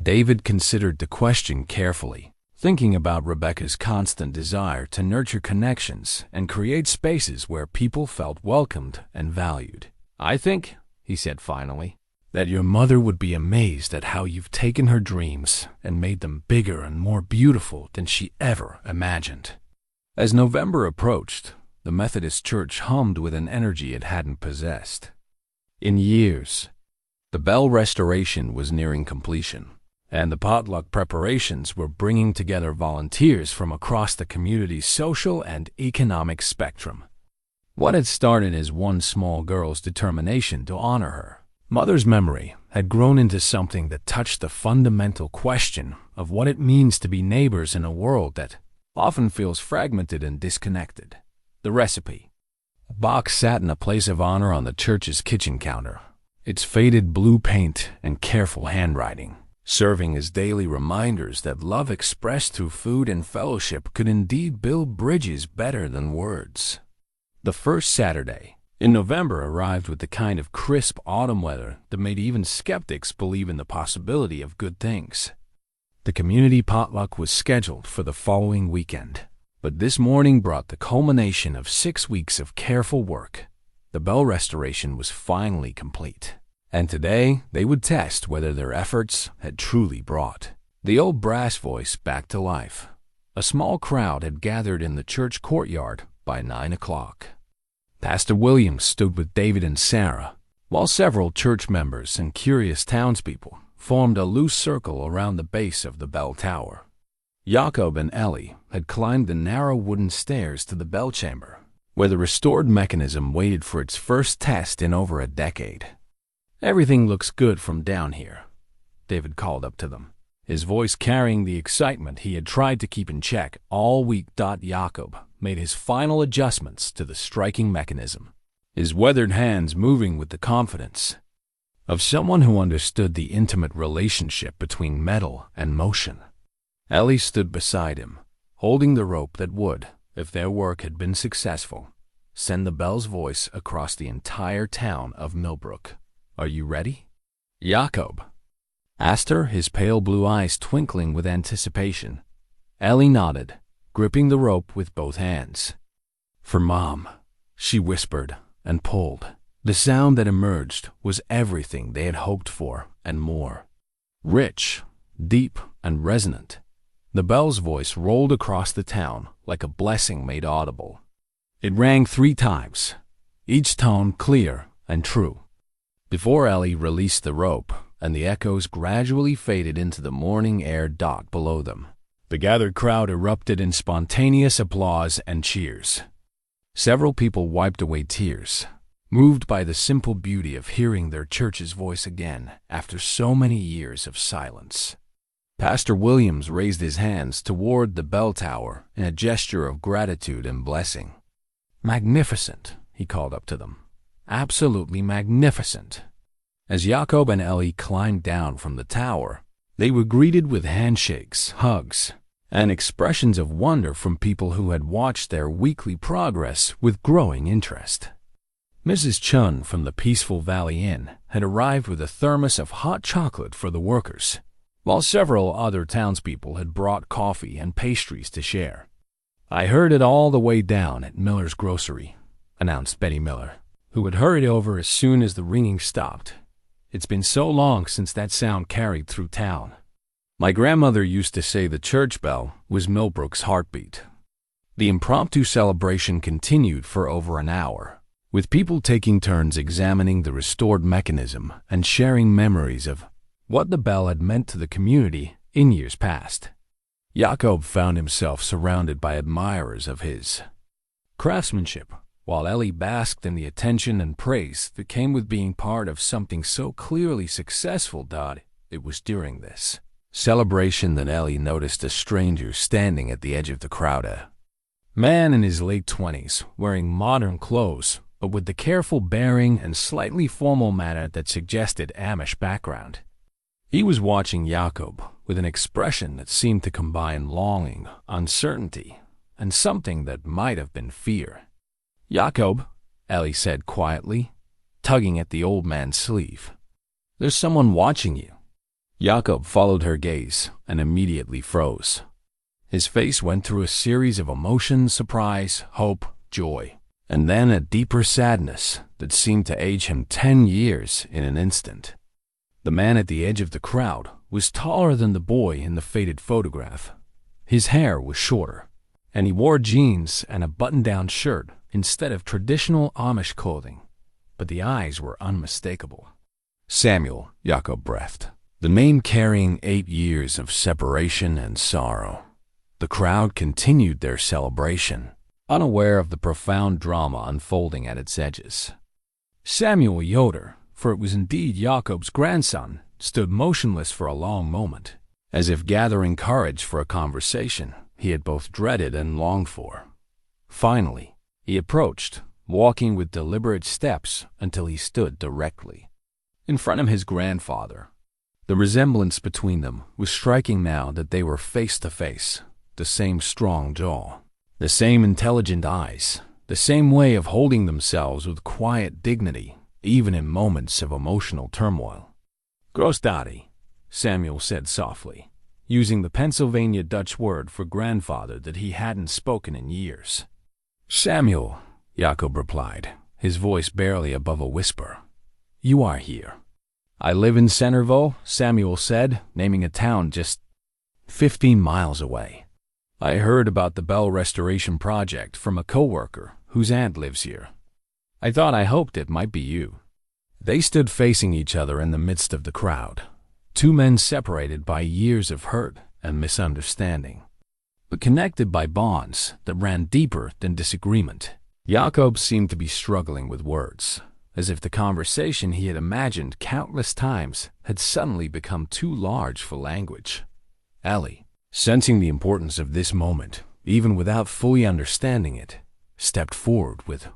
S1: David considered the question carefully, thinking about Rebecca's constant desire to nurture connections and create spaces where people felt welcomed and valued. "I think," he said finally, "that your mother would be amazed at how you've taken her dreams and made them bigger and more beautiful than she ever imagined." As November approached, the Methodist church hummed with an energy it hadn't possessed in years. The bell restoration was nearing completion, and the potluck preparations were bringing together volunteers from across the community's social and economic spectrum. What had started as one small girl's determination to honor her mother's memory had grown into something that touched the fundamental question of what it means to be neighbors in a world that often feels fragmented and disconnected. The recipe. A box sat in a place of honor on the church's kitchen counter, its faded blue paint and careful handwriting serving as daily reminders that love expressed through food and fellowship could indeed build bridges better than words. The first Saturday in November arrived with the kind of crisp autumn weather that made even skeptics believe in the possibility of good things. The community potluck was scheduled for the following weekend, but this morning brought the culmination of 6 weeks of careful work. The bell restoration was finally complete, and today they would test whether their efforts had truly brought the old brass voice back to life. A small crowd had gathered in the church courtyard by 9 o'clock. Pastor Williams stood with David and Sarah, while several church members and curious townspeople formed a loose circle around the base of the bell tower. Jakob and Ellie had climbed the narrow wooden stairs to the bell chamber, where the restored mechanism waited for its first test in over a decade. "Everything looks good from down here," David called up to them, his voice carrying the excitement he had tried to keep in check all week. Jakob made his final adjustments to the striking mechanism, his weathered hands moving with the confidence of someone who understood the intimate relationship between metal and motion. Ellie stood beside him, holding the rope that would, if their work had been successful, send the bell's voice across the entire town of Millbrook. "Are you ready?" Jakob asked her, his pale blue eyes twinkling with anticipation. Ellie nodded, gripping the rope with both hands. "For Mom," she whispered and pulled. The sound that emerged was everything they had hoped for and more. Rich, deep, and resonant, the bell's voice rolled across the town like a blessing made audible. It rang 3 times, each tone clear and true, before Ellie released the rope, and the echoes gradually faded into the morning air below them. The gathered crowd erupted in spontaneous applause and cheers. Several people wiped away tears, moved by the simple beauty of hearing their church's voice again after so many years of silence. Pastor Williams raised his hands toward the bell tower in a gesture of gratitude and blessing. "Magnificent," he called up to them. "Absolutely magnificent." As Jakob and Ellie climbed down from the tower, they were greeted with handshakes, hugs, and expressions of wonder from people who had watched their weekly progress with growing interest. Mrs. Chun from the Peaceful Valley Inn had arrived with a thermos of hot chocolate for the workers, while several other townspeople had brought coffee and pastries to share. "I heard it all the way down at Miller's grocery," announced Betty Miller, who had hurried over as soon as the ringing stopped. "It's been so long since that sound carried through town. My grandmother used to say the church bell was Millbrook's heartbeat." The impromptu celebration continued for over an hour, with people taking turns examining the restored mechanism and sharing memories of what the bell had meant to the community in years past. Jakob found himself surrounded by admirers of his craftsmanship, while Ellie basked in the attention and praise that came with being part of something so clearly successful. It was during this celebration that Ellie noticed a stranger standing at the edge of the crowd. A man in his late 20s, wearing modern clothes, but with the careful bearing and slightly formal manner that suggested Amish background. He was watching Jakob with an expression that seemed to combine longing, uncertainty, and something that might have been fear. "Jakob," Ellie said quietly, tugging at the old man's sleeve, "there's someone watching you." Jakob followed her gaze and immediately froze. His face went through a series of emotions: surprise, hope, joy, and then a deeper sadness that seemed to age him 10 years in an instant. The man at the edge of the crowd was taller than the boy in the faded photograph. His hair was shorter, and he wore jeans and a button-down shirt instead of traditional Amish clothing, but the eyes were unmistakable. "Samuel," Jakob breathed, the name carrying 8 years of separation and sorrow. The crowd continued their celebration, unaware of the profound drama unfolding at its edges. Samuel Yoder, for it was indeed Jakob's grandson, stood motionless for a long moment, as if gathering courage for a conversation he had both dreaded and longed for. Finally, he approached, walking with deliberate steps until he stood directly in front of his grandfather. The resemblance between them was striking now that they were face to face, the same strong jaw, the same intelligent eyes, the same way of holding themselves with quiet dignity, even in moments of emotional turmoil. "Großdaddy," Samuel said softly, using the Pennsylvania Dutch word for grandfather that he hadn't spoken in years. "Samuel," Jakob replied, his voice barely above a whisper. "You are here." "I live in Centerville," Samuel said, naming a town just 15 miles away. "I heard about the bell restoration project from a coworker whose aunt lives here. I hoped it might be you." They stood facing each other in the midst of the crowd, two men separated by years of hurt and misunderstanding, but connected by bonds that ran deeper than disagreement. Jakob seemed to be struggling with words, as if the conversation he had imagined countless times had suddenly become too large for language. Ellie, sensing the importance of this moment, even without fully understanding it, stepped forward with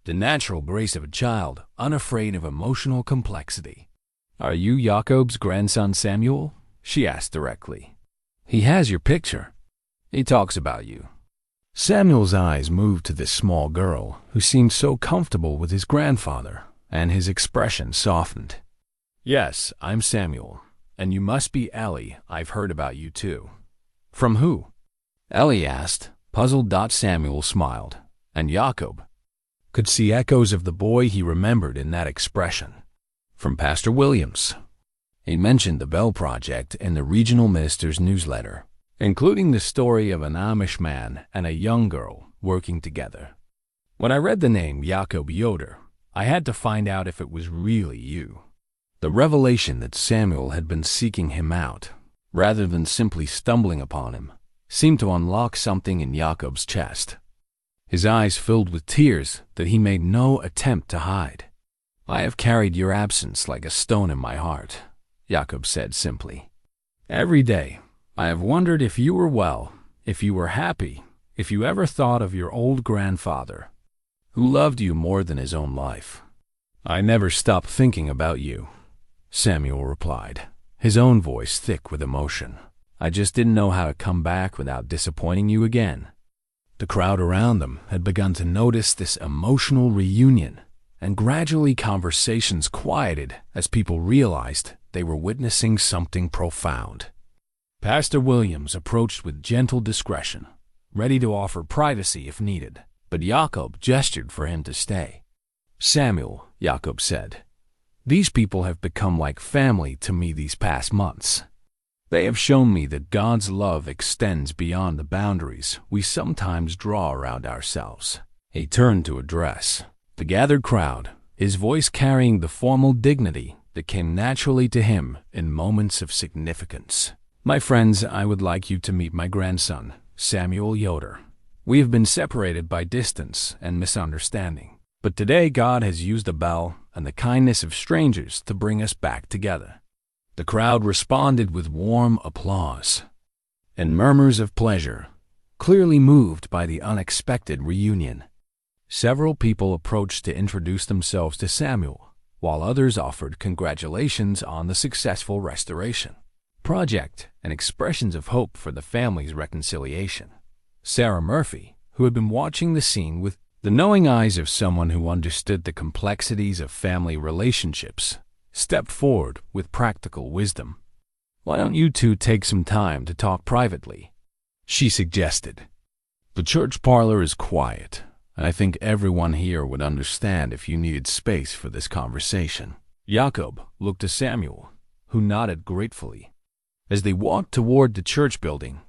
S1: the natural grace of a child unafraid of emotional complexity. "Are you Jakob's grandson Samuel?" she asked directly. "He has your picture. He talks about you." Samuel's eyes moved to this small girl who seemed so comfortable with his grandfather, and his expression softened. "Yes, I'm Samuel, and you must be Ellie. I've heard about you too." "From who?" Ellie asked, puzzled. Samuel smiled, and Jakob could see echoes of the boy he remembered in that expression. "From Pastor Williams." He mentioned the Bell Project in the regional minister's newsletter, including the story of an Amish man and a young girl working together. When I read the name Jakob Yoder, I had to find out if it was really you. The revelation that Samuel had been seeking him out, rather than simply stumbling upon him, seemed to unlock something in Jakob's chest. His eyes filled with tears that he made no attempt to hide. "I have carried your absence like a stone in my heart," Jakob said simply. "Every day, I have wondered if you were well, if you were happy, if you ever thought of your old grandfather, who loved you more than his own life. I never stopped thinking about you, Samuel replied, his own voice thick with emotion. "I just didn't know how to come back without disappointing you again." The crowd around them had begun to notice this emotional reunion, and gradually conversations quieted as people realized they were witnessing something profound. Pastor Williams approached with gentle discretion, ready to offer privacy if needed, but Jakob gestured for him to stay. "Samuel," Jakob said, "these people have become like family to me these past months. They have shown me that God's love extends beyond the boundaries we sometimes draw around ourselves." He turned to address the gathered crowd, his voice carrying the formal dignity that came naturally to him in moments of significance. "My friends, I would like you to meet my grandson, Samuel Yoder. We have been separated by distance and misunderstanding, but today God has used a bell and the kindness of strangers to bring us back together." The crowd responded with warm applause and murmurs of pleasure, clearly moved by the unexpected reunion. Several people approached to introduce themselves to Samuel, while others offered congratulations on the successful restoration project and expressions of hope for the family's reconciliation. Sarah Murphy, who had been watching the scene with the knowing eyes of someone who understood the complexities of family relationships, stepped forward with practical wisdom. "Why don't you two take some time to talk privately?" she suggested. "The church parlor is quiet, and I think everyone here would understand if you needed space for this conversation." Jakob looked to Samuel, who nodded gratefully. As they walked toward the church building,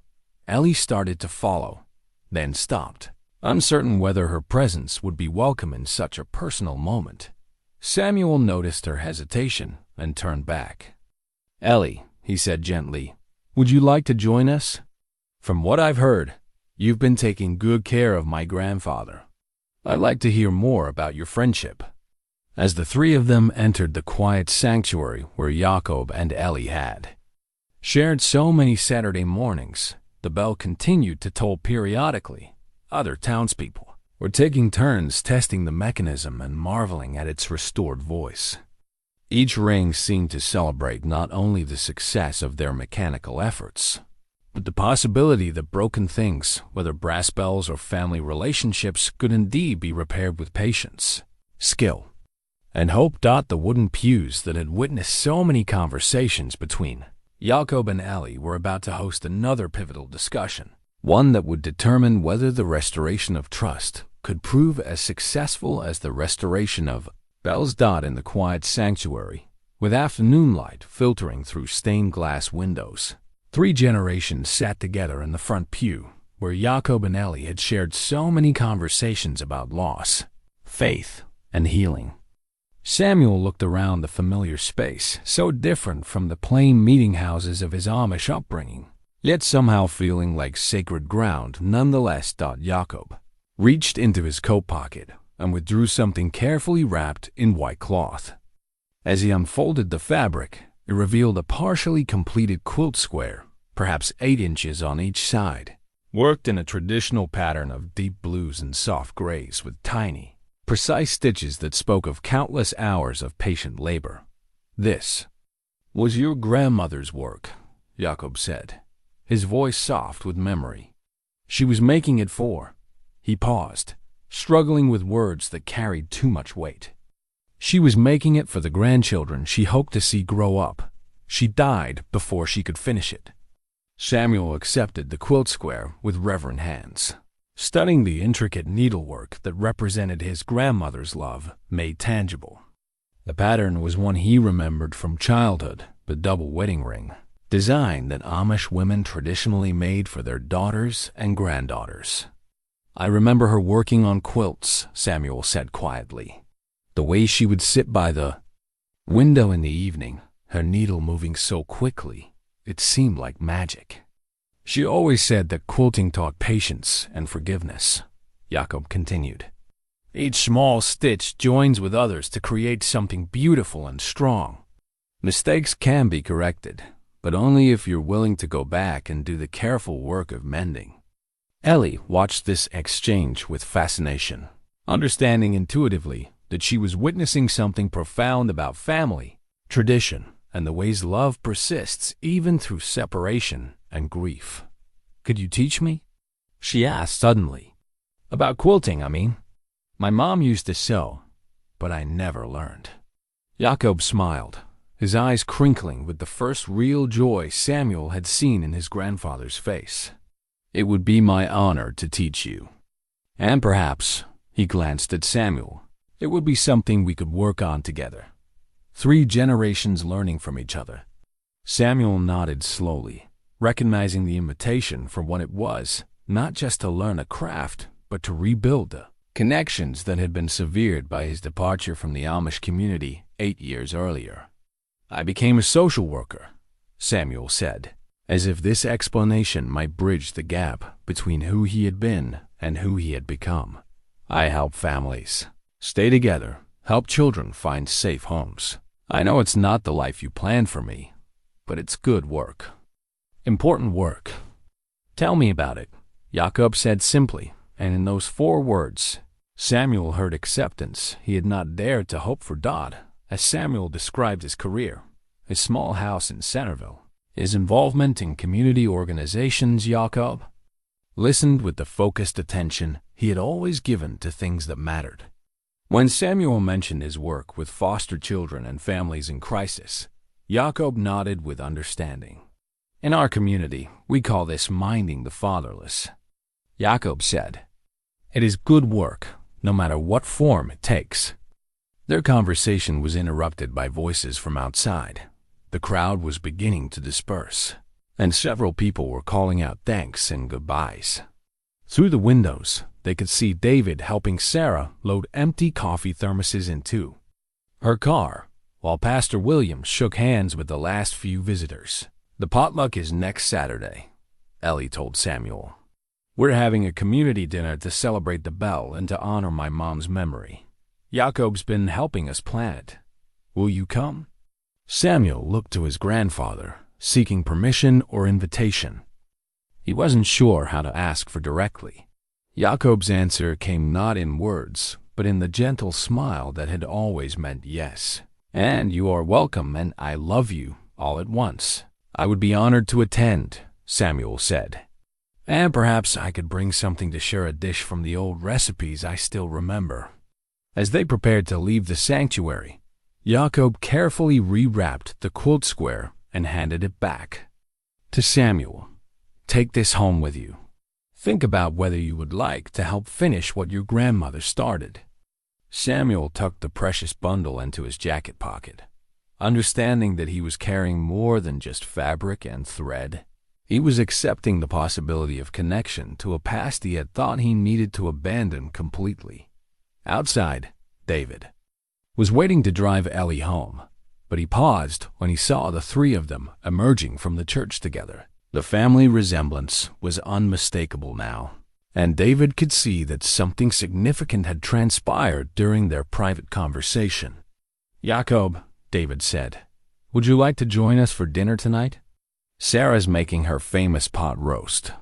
S1: Ellie started to follow, then stopped, uncertain whether her presence would be welcome in such a personal moment. Samuel noticed her hesitation and turned back. "Ellie," he said gently, "would you like to join us? From what I've heard, you've been taking good care of my grandfather. I'd like to hear more about your friendship." As the three of them entered the quiet sanctuary where Jakob and Ellie had shared so many Saturday mornings, the bell continued to toll periodically. Other townspeople were taking turns testing the mechanism and marveling at its restored voice. Each ring seemed to celebrate not only the success of their mechanical efforts, but the possibility that broken things, whether brass bells or family relationships, could indeed be repaired with patience, skill, and hope. The wooden pews that had witnessed so many conversations between Jakob and Ellie were about to host another pivotal discussion, one that would determine whether the restoration of trust could prove as successful as the restoration of bells. In the quiet sanctuary, with afternoon light filtering through stained glass windows, 3 generations sat together in the front pew, where Jakob and Ellie had shared so many conversations about loss, faith, and healing. Samuel looked around the familiar space, so different from the plain meeting houses of his Amish upbringing, yet somehow feeling like sacred ground nonetheless. Jakob reached into his coat pocket and withdrew something carefully wrapped in white cloth. As he unfolded the fabric, it revealed a partially completed quilt square, perhaps 8 inches on each side, worked in a traditional pattern of deep blues and soft grays with tiny, precise stitches that spoke of countless hours of patient labor. "This was your grandmother's work," Jakob said, his voice soft with memory. "She was making it for—" He paused, struggling with words that carried too much weight. "She was making it for the grandchildren she hoped to see grow up. She died before she could finish it." Samuel accepted the quilt square with reverent hands, studying the intricate needlework that represented his grandmother's love made tangible. The pattern was one he remembered from childhood, the double wedding ring, design that Amish women traditionally made for their daughters and granddaughters. "I remember her working on quilts," Samuel said quietly. "The way she would sit by the window in the evening, her needle moving so quickly, it seemed like magic. She always said that quilting taught patience and forgiveness," Jakob continued. "Each small stitch joins with others to create something beautiful and strong. Mistakes can be corrected, but only if you're willing to go back and do the careful work of mending." Ellie watched this exchange with fascination, understanding intuitively that she was witnessing something profound about family, tradition, and the ways love persists even through separation and grief. "Could you teach me?" she asked suddenly. "About quilting, I mean. My mom used to sew, but I never learned." Jakob smiled, his eyes crinkling with the first real joy Samuel had seen in his grandfather's face. "It would be my honor to teach you. And perhaps," he glanced at Samuel, "it would be something we could work on together. 3 generations learning from each other." Samuel nodded slowly, recognizing the invitation for what it was, not just to learn a craft, but to rebuild the connections that had been severed by his departure from the Amish community 8 years earlier. "I became a social worker," Samuel said, as if this explanation might bridge the gap between who he had been and who he had become. "I help families stay together, help children find safe homes. I know it's not the life you planned for me, but it's good work. Important work." "Tell me about it," Jakob said simply, and in those 4 words, Samuel heard acceptance he had not dared to hope for. As Samuel described his career, his small house in Centerville, his involvement in community organizations, Jakob listened with the focused attention he had always given to things that mattered. When Samuel mentioned his work with foster children and families in crisis, Jakob nodded with understanding. "In our community, we call this minding the fatherless," Jakob said. "It is good work, no matter what form it takes." Their conversation was interrupted by voices from outside. The crowd was beginning to disperse, and several people were calling out thanks and goodbyes. Through the windows, they could see David helping Sarah load empty coffee thermoses into her car, while Pastor Williams shook hands with the last few visitors. "The potluck is next Saturday," Ellie told Samuel. "We're having a community dinner to celebrate the bell and to honor my mom's memory. Jakob's been helping us plan it. Will you come?" Samuel looked to his grandfather, seeking permission or invitation. He wasn't sure how to ask for directly. Jakob's answer came not in words, but in the gentle smile that had always meant yes. "And you are welcome and I love you all at once. I would be honored to attend," Samuel said. "And perhaps I could bring something to share a dish from the old recipes I still remember." As they prepared to leave the sanctuary, Jakob carefully rewrapped the quilt square and handed it back to Samuel. "Take this home with you. Think about whether you would like to help finish what your grandmother started." Samuel tucked the precious bundle into his jacket pocket, understanding that he was carrying more than just fabric and thread. He was accepting the possibility of connection to a past he had thought he needed to abandon completely. Outside, David was waiting to drive Ellie home, but he paused when he saw the 3 of them emerging from the church together. The family resemblance was unmistakable now, and David could see that something significant had transpired during their private conversation. "Jakob," David said, "would you like to join us for dinner tonight? Sarah's making her famous pot roast,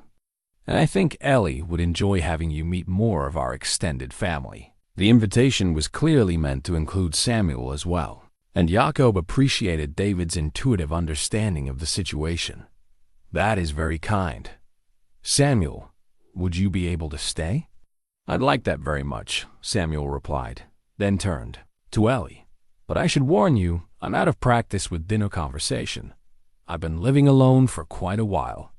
S1: and I think Ellie would enjoy having you meet more of our extended family." The invitation was clearly meant to include Samuel as well, and Jakob appreciated David's intuitive understanding of the situation. "That is very kind. Samuel, would you be able to stay?" "I'd like that very much," Samuel replied, then turned to Ellie. "But I should warn you, I'm out of practice with dinner conversation. I've been living alone for quite a while."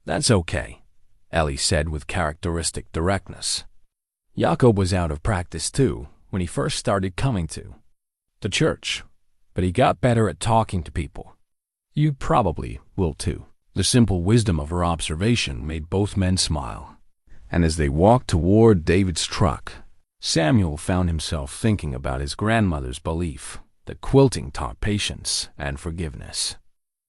S1: "That's okay," Ellie said with characteristic directness. Jakob was out of practice too when he first started coming to the church, but he got better at talking to people. You probably will too. The simple wisdom of her observation made both men smile, and as they walked toward David's truck, Samuel found himself thinking about his grandmother's belief that quilting taught patience and forgiveness.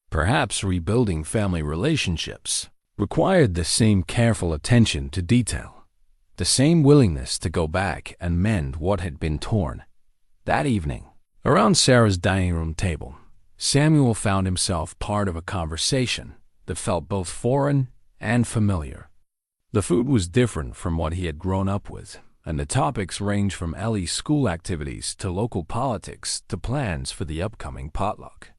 S1: Perhaps rebuilding family relationships required the same careful attention to detail, the same willingness to go back and mend what had been torn. That evening, around Sarah's dining room table, Samuel found himself part of a conversation that felt both foreign and familiar. The food was different from what he had grown up with, and the topics ranged from Ellie's school activities to local politics to plans for the upcoming potluck.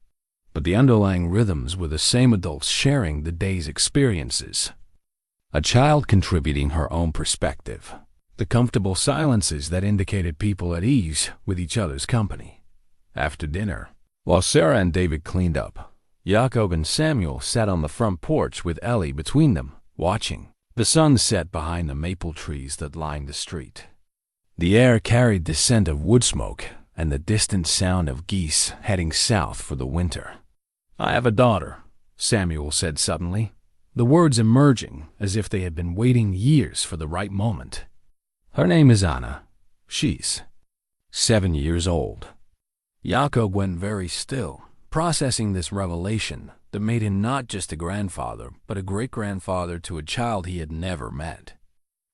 S1: but the underlying rhythms were the same adults sharing the day's experiences. A child contributing her own perspective. The comfortable silences that indicated people at ease with each other's company. After dinner, while Sarah and David cleaned up, Jakob and Samuel sat on the front porch with Ellie between them, watching. The sun set behind the maple trees that lined the street. The air carried the scent of wood smoke and the distant sound of geese heading south for the winter. "I have a daughter," Samuel said suddenly, the words emerging as if they had been waiting years for the right moment. "Her name is Anna. She's 7 years old." Jakob went very still, processing this revelation that made him not just a grandfather, but a great-grandfather to a child he had never met.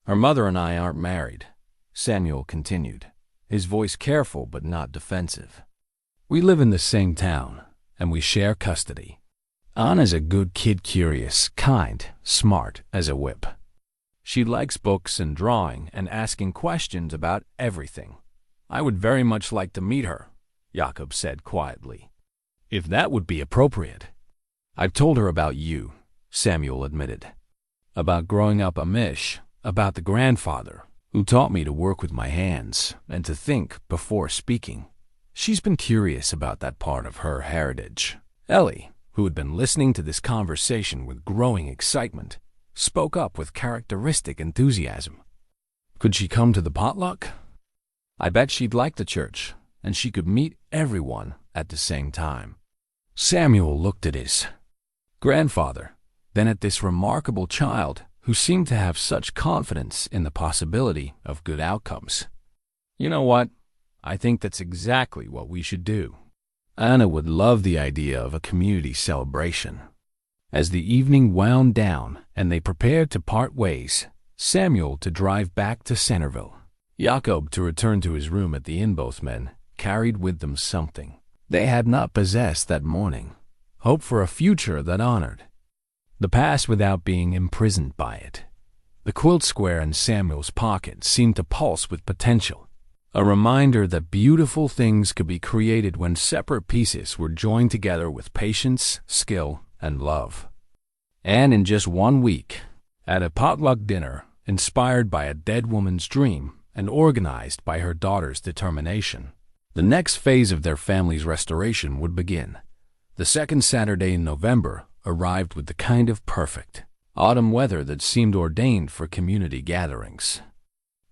S1: "Her mother and I aren't married," Samuel continued, his voice careful but not defensive. "We live in the same town, and we share custody. Anna's a good kid, curious, kind, smart as a whip. She likes books and drawing and asking questions about everything. I would very much like to meet her," Jakob said quietly. "If that would be appropriate." "I've told her about you," Samuel admitted. "About growing up Amish, about the grandfather who taught me to work with my hands and to think before speaking. She's been curious about that part of her heritage." Ellie, who had been listening to this conversation with growing excitement, spoke up with characteristic enthusiasm. "Could she come to the potluck? I bet she'd like the church, and she could meet everyone at the same time." Samuel looked at his grandfather, then at this remarkable child who seemed to have such confidence in the possibility of good outcomes. "You know what? I think that's exactly what we should do." Anna would love the idea of a community celebration. As the evening wound down and they prepared to part ways, Samuel to drive back to Centerville, Jakob to return to his room at the inn, both men carried with them something they had not possessed that morning: hope for a future that honored the past without being imprisoned by it. The quilt square in Samuel's pocket seemed to pulse with potential, a reminder that beautiful things could be created when separate pieces were joined together with patience, skill, and love. And in just 1 week, at a potluck dinner inspired by a dead woman's dream and organized by her daughter's determination, the next phase of their family's restoration would begin. The second Saturday in November arrived with the kind of perfect autumn weather that seemed ordained for community gatherings.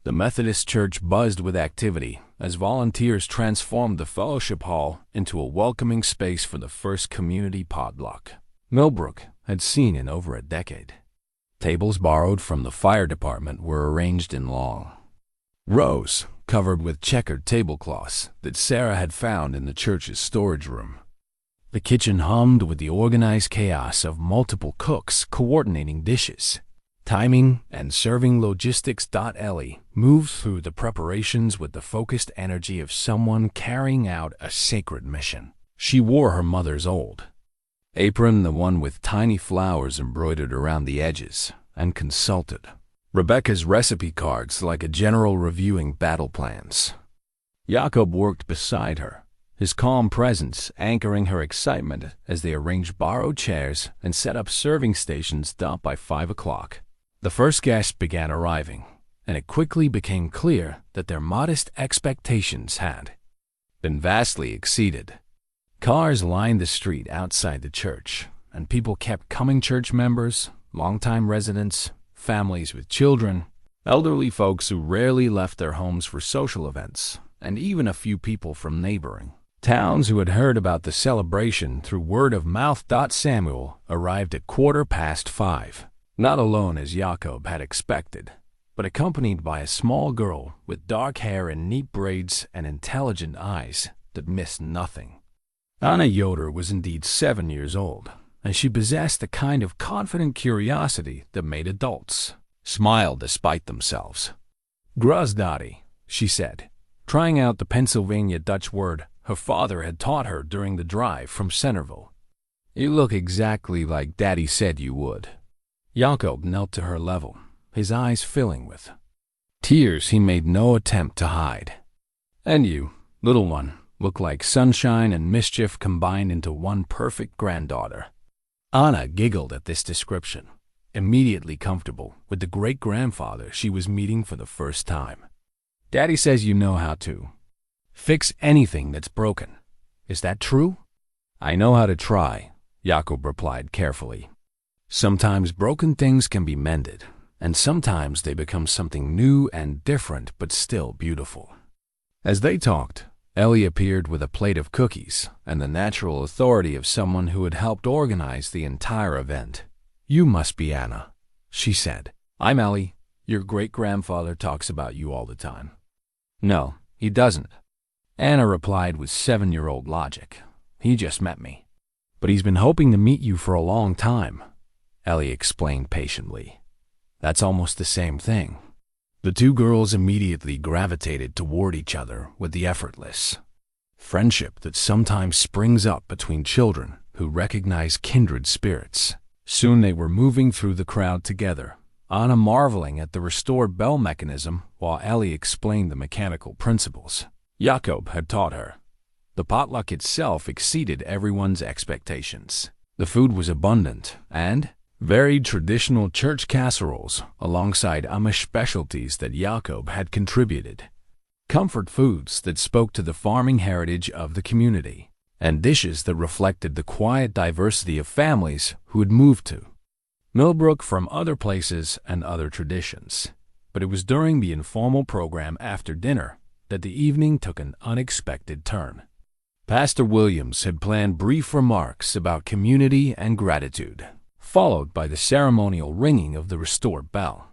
S1: The Methodist church buzzed with activity as volunteers transformed the fellowship hall into a welcoming space for the first community potluck Millbrook had seen in over a decade. Tables borrowed from the fire department were arranged in long rows, covered with checkered tablecloths that Sarah had found in the church's storage room. The kitchen hummed with the organized chaos of multiple cooks coordinating dishes, timing, and serving logistics. Ellie moved through the preparations with the focused energy of someone carrying out a sacred mission. She wore her mother's old apron, the one with tiny flowers embroidered around the edges, and consulted Rebecca's recipe cards like a general reviewing battle plans. Jakob worked beside her, his calm presence anchoring her excitement as they arranged borrowed chairs and set up serving stations. By 5 o'clock, the first guests began arriving, and it quickly became clear that their modest expectations had been vastly exceeded. Cars lined the street outside the church, and people kept coming: church members, longtime residents, families with children, elderly folks who rarely left their homes for social events, and even a few people from neighboring towns who had heard about the celebration through word of mouth. Samuel arrived at 5:15, not alone as Jakob had expected, but accompanied by a small girl with dark hair and neat braids and intelligent eyes that missed nothing. Anna Yoder was indeed 7 years old, and she possessed the kind of confident curiosity that made adults smile despite themselves. "Grasdotty," she said, trying out the Pennsylvania Dutch word her father had taught her during the drive from Centerville. "You look exactly like Daddy said you would." Jakob knelt to her level, his eyes filling with tears he made no attempt to hide. "And you, little one, Looked like sunshine and mischief combined into one perfect granddaughter. Anna giggled at this description, immediately comfortable with the great-grandfather she was meeting for the first time. Daddy says you know how to fix anything that's broken. Is that true? I know how to try, Jakob replied carefully. Sometimes broken things can be mended, and sometimes they become something new and different but still beautiful. As they talked, Ellie appeared with a plate of cookies and the natural authority of someone who had helped organize the entire event. You must be Anna, she said. I'm Ellie. Your great-grandfather talks about you all the time. No, he doesn't, Anna replied with 7-year-old logic. He just met me. But he's been hoping to meet you for a long time, Ellie explained patiently. That's almost the same thing. The two girls immediately gravitated toward each other with the effortless friendship that sometimes springs up between children who recognize kindred spirits. Soon they were moving through the crowd together, Anna marveling at the restored bell mechanism while Ellie explained the mechanical principles Jakob had taught her. The potluck itself exceeded everyone's expectations. The food was abundant and varied traditional church casseroles alongside Amish specialties that Jakob had contributed, comfort foods that spoke to the farming heritage of the community, and dishes that reflected the quiet diversity of families who had moved to Millbrook from other places and other traditions. But it was during the informal program after dinner that the evening took an unexpected turn. Pastor Williams had planned brief remarks about community and gratitude, followed by the ceremonial ringing of the restored bell.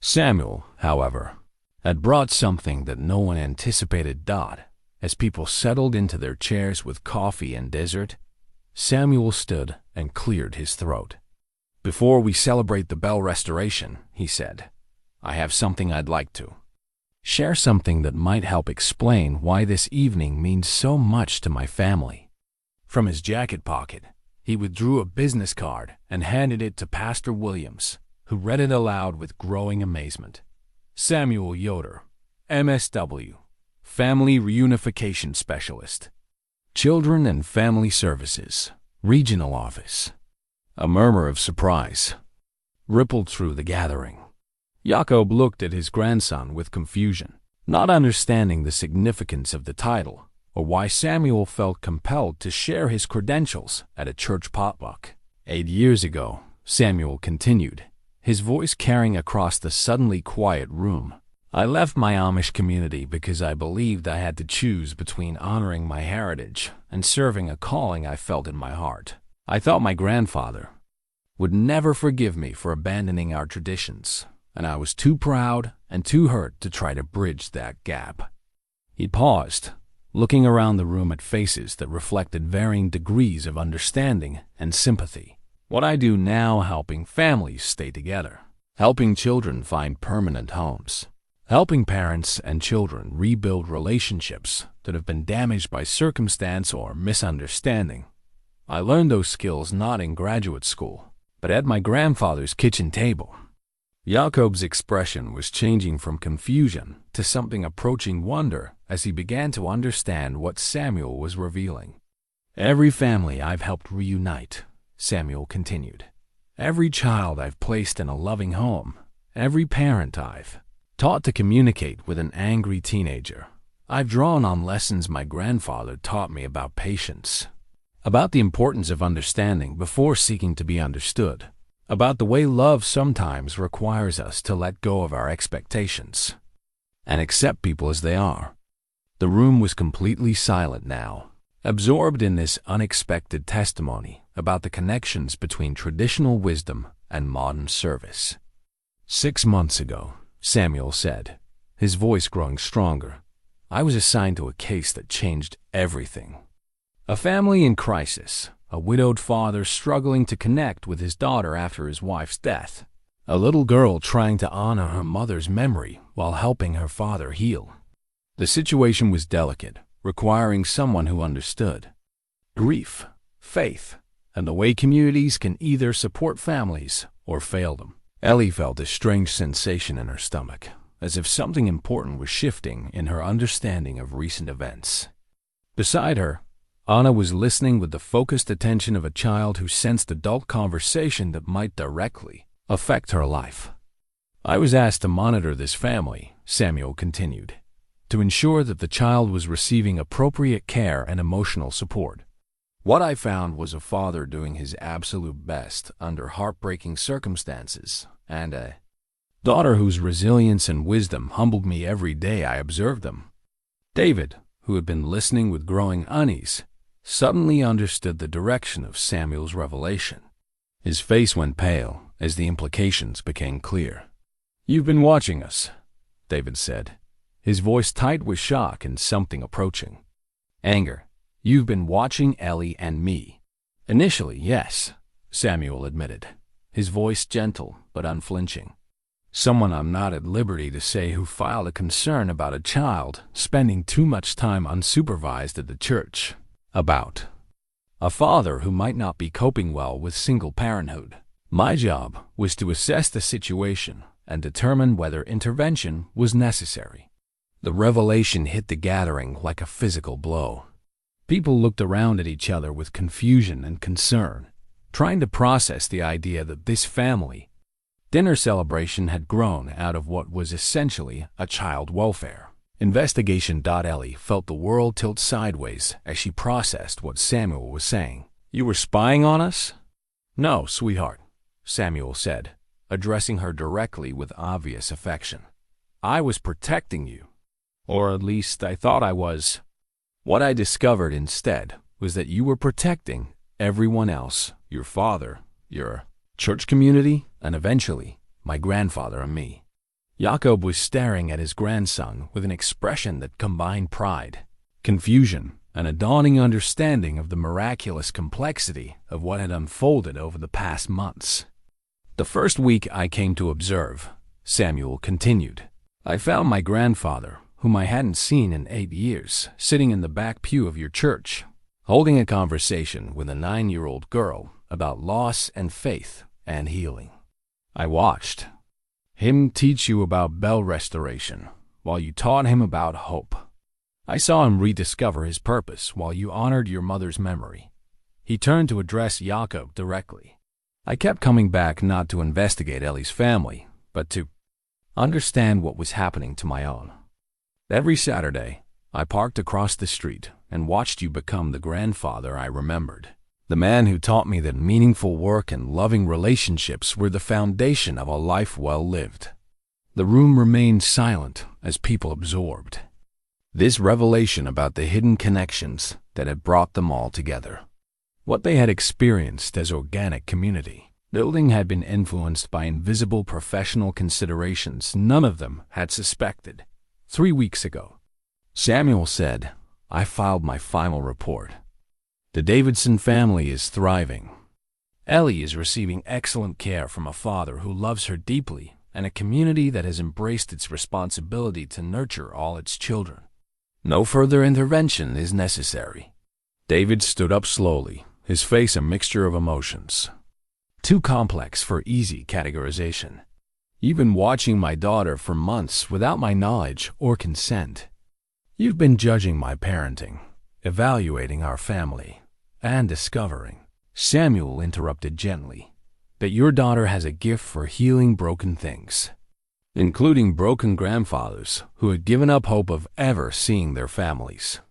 S1: Samuel, however, had brought something that no one anticipated. As people settled into their chairs with coffee and dessert, Samuel stood and cleared his throat. Before we celebrate the bell restoration, he said, I have something I'd like to share, something that might help explain why this evening means so much to my family. From his jacket pocket, he withdrew a business card and handed it to Pastor Williams, who read it aloud with growing amazement. Samuel Yoder, MSW, Family Reunification Specialist, Children and Family Services, Regional Office. A murmur of surprise rippled through the gathering. Jakob looked at his grandson with confusion, not understanding the significance of the title or why Samuel felt compelled to share his credentials at a church potluck. 8 years ago, Samuel continued, his voice carrying across the suddenly quiet room. I left my Amish community because I believed I had to choose between honoring my heritage and serving a calling I felt in my heart. I thought my grandfather would never forgive me for abandoning our traditions, and I was too proud and too hurt to try to bridge that gap. He paused, looking around the room at faces that reflected varying degrees of understanding and sympathy. What I do now, helping families stay together, helping children find permanent homes, helping parents and children rebuild relationships that have been damaged by circumstance or misunderstanding. I learned those skills not in graduate school, but at my grandfather's kitchen table. Jakob's expression was changing from confusion to something approaching wonder as he began to understand what Samuel was revealing. Every family I've helped reunite, Samuel continued. Every child I've placed in a loving home, every parent I've taught to communicate with an angry teenager. I've drawn on lessons my grandfather taught me about patience, about the importance of understanding before seeking to be understood, about the way love sometimes requires us to let go of our expectations and accept people as they are. The room was completely silent now, absorbed in this unexpected testimony about the connections between traditional wisdom and modern service. 6 months ago, Samuel said, his voice growing stronger, I was assigned to a case that changed everything. A family in crisis, a widowed father struggling to connect with his daughter after his wife's death, a little girl trying to honor her mother's memory while helping her father heal. The situation was delicate, requiring someone who understood grief, faith, and the way communities can either support families or fail them. Ellie felt a strange sensation in her stomach, as if something important was shifting in her understanding of recent events. Beside her, Anna was listening with the focused attention of a child who sensed adult conversation that might directly affect her life. I was asked to monitor this family, Samuel continued, to ensure that the child was receiving appropriate care and emotional support. What I found was a father doing his absolute best under heartbreaking circumstances, and a daughter whose resilience and wisdom humbled me every day I observed them. David, who had been listening with growing unease, suddenly understood the direction of Samuel's revelation. His face went pale as the implications became clear. "You've been watching us," David said, his voice tight with shock and something approaching anger. "You've been watching Ellie and me." "Initially, yes," Samuel admitted, his voice gentle but unflinching. "Someone I'm not at liberty to say who filed a concern about a child spending too much time unsupervised at the church. About a father who might not be coping well with single parenthood. My job was to assess the situation and determine whether intervention was necessary." The revelation hit the gathering like a physical blow. People looked around at each other with confusion and concern, trying to process the idea that this family dinner celebration had grown out of what was essentially a child welfare investigation. Ellie felt the world tilt sideways as she processed what Samuel was saying. "You were spying on us?" "No, sweetheart," Samuel said, addressing her directly with obvious affection. "I was protecting you. Or at least I thought I was. What I discovered instead was that you were protecting everyone else, your father, your church community, and eventually my grandfather and me." Jakob was staring at his grandson with an expression that combined pride, confusion, and a dawning understanding of the miraculous complexity of what had unfolded over the past months. "The first week I came to observe," Samuel continued, "I found my grandfather, whom I hadn't seen in 8 years, sitting in the back pew of your church, holding a conversation with a 9-year-old girl about loss and faith and healing. I watched him teach you about bell restoration while you taught him about hope. I saw him rediscover his purpose while you honored your mother's memory." He turned to address Jakob directly. "I kept coming back not to investigate Ellie's family, but to understand what was happening to my own. Every Saturday, I parked across the street and watched you become the grandfather I remembered. The man who taught me that meaningful work and loving relationships were the foundation of a life well lived." The room remained silent as people absorbed this revelation about the hidden connections that had brought them all together. What they had experienced as organic community building had been influenced by invisible professional considerations none of them had suspected. 3 weeks ago, Samuel said, "I filed my final report. The Davidson family is thriving. Ellie is receiving excellent care from a father who loves her deeply and a community that has embraced its responsibility to nurture all its children. No further intervention is necessary." David stood up slowly, his face a mixture of emotions, too complex for easy categorization. "You've been watching my daughter for months without my knowledge or consent. You've been judging my parenting, evaluating our family, and discovering," Samuel interrupted gently, "that your daughter has a gift for healing broken things, including broken grandfathers who had given up hope of ever seeing their families."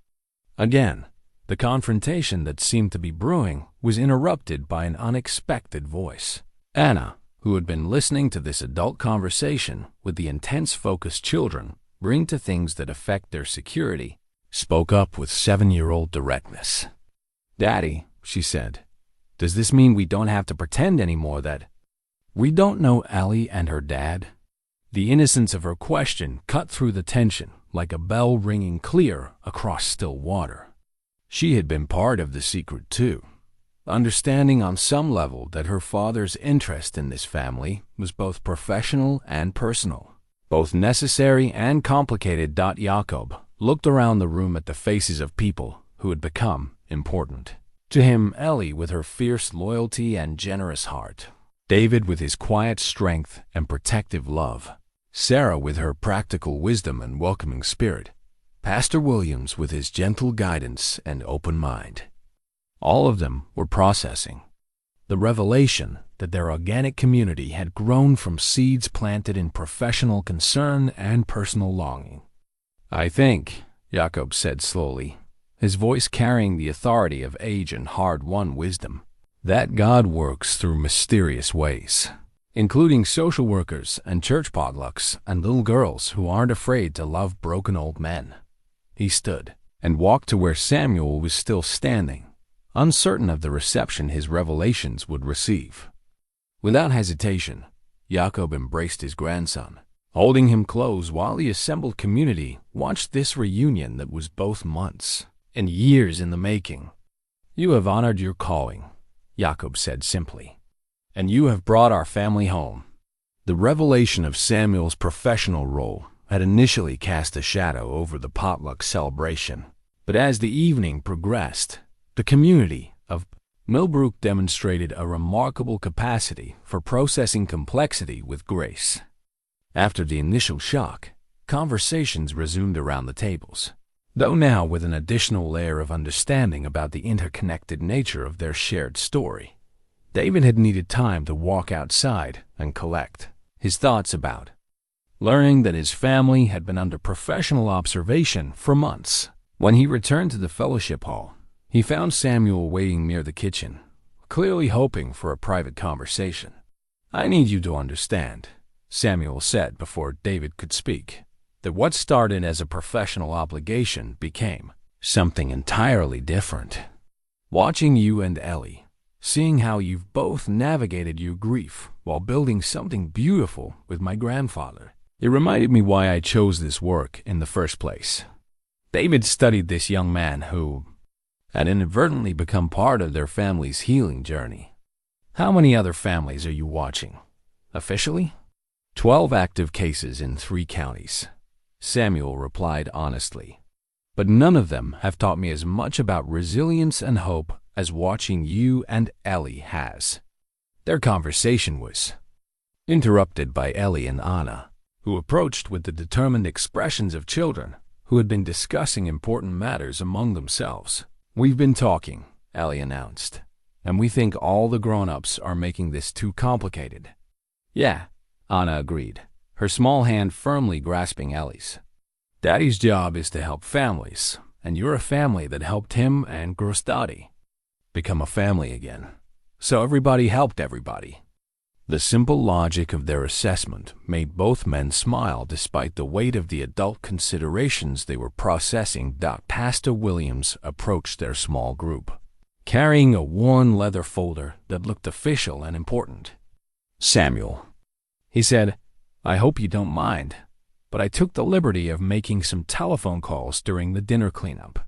S1: Again, the confrontation that seemed to be brewing was interrupted by an unexpected voice. Anna, who had been listening to this adult conversation with the intense focus children bring to things that affect their security, spoke up with 7-year-old directness. "Daddy," she said, "does this mean we don't have to pretend anymore that we don't know Ellie and her dad?" The innocence of her question cut through the tension like a bell ringing clear across still water. She had been part of the secret too, understanding on some level that her father's interest in this family was both professional and personal, both necessary and complicated. Jakob looked around the room at the faces of people who had become important to him: Ellie with her fierce loyalty and generous heart, David with his quiet strength and protective love, Sarah with her practical wisdom and welcoming spirit, Pastor Williams with his gentle guidance and open mind. All of them were processing the revelation that their organic community had grown from seeds planted in professional concern and personal longing. "I think," Jakob said slowly, his voice carrying the authority of age and hard-won wisdom, "that God works through mysterious ways, including social workers and church potlucks and little girls who aren't afraid to love broken old men." He stood and walked to where Samuel was still standing, uncertain of the reception his revelations would receive. Without hesitation, Jakob embraced his grandson, holding him close while the assembled community watched this reunion that was both months and years in the making. "You have honored your calling," Jakob said simply, "and you have brought our family home." The revelation of Samuel's professional role had initially cast a shadow over the potluck celebration, but as the evening progressed, the community of Millbrook demonstrated a remarkable capacity for processing complexity with grace. After the initial shock, conversations resumed around the tables, though now with an additional layer of understanding about the interconnected nature of their shared story. David had needed time to walk outside and collect his thoughts about learning that his family had been under professional observation for months. When he returned to the fellowship hall, he found Samuel waiting near the kitchen, clearly hoping for a private conversation. "I need you to understand," Samuel said before David could speak, "that what started as a professional obligation became something entirely different. Watching you and Ellie, seeing how you've both navigated your grief while building something beautiful with my grandfather, it reminded me why I chose this work in the first place." David studied this young man who had inadvertently become part of their family's healing journey. "How many other families are you watching? Officially?" 12 active cases in 3 counties, Samuel replied honestly. "But none of them have taught me as much about resilience and hope as watching you and Ellie has." Their conversation was interrupted by Ellie and Anna, who approached with the determined expressions of children who had been discussing important matters among themselves. "We've been talking," Ellie announced, "and we think all the grown-ups are making this too complicated." "Yeah," Anna agreed, her small hand firmly grasping Ellie's. "Daddy's job is to help families, and you're a family that helped him and Grostati become a family again. So everybody helped everybody." The simple logic of their assessment made both men smile despite the weight of the adult considerations they were processing. Pastor Williams approached their small group, carrying a worn leather folder that looked official and important. "Samuel," he said, "I hope you don't mind, but I took the liberty of making some telephone calls during the dinner cleanup.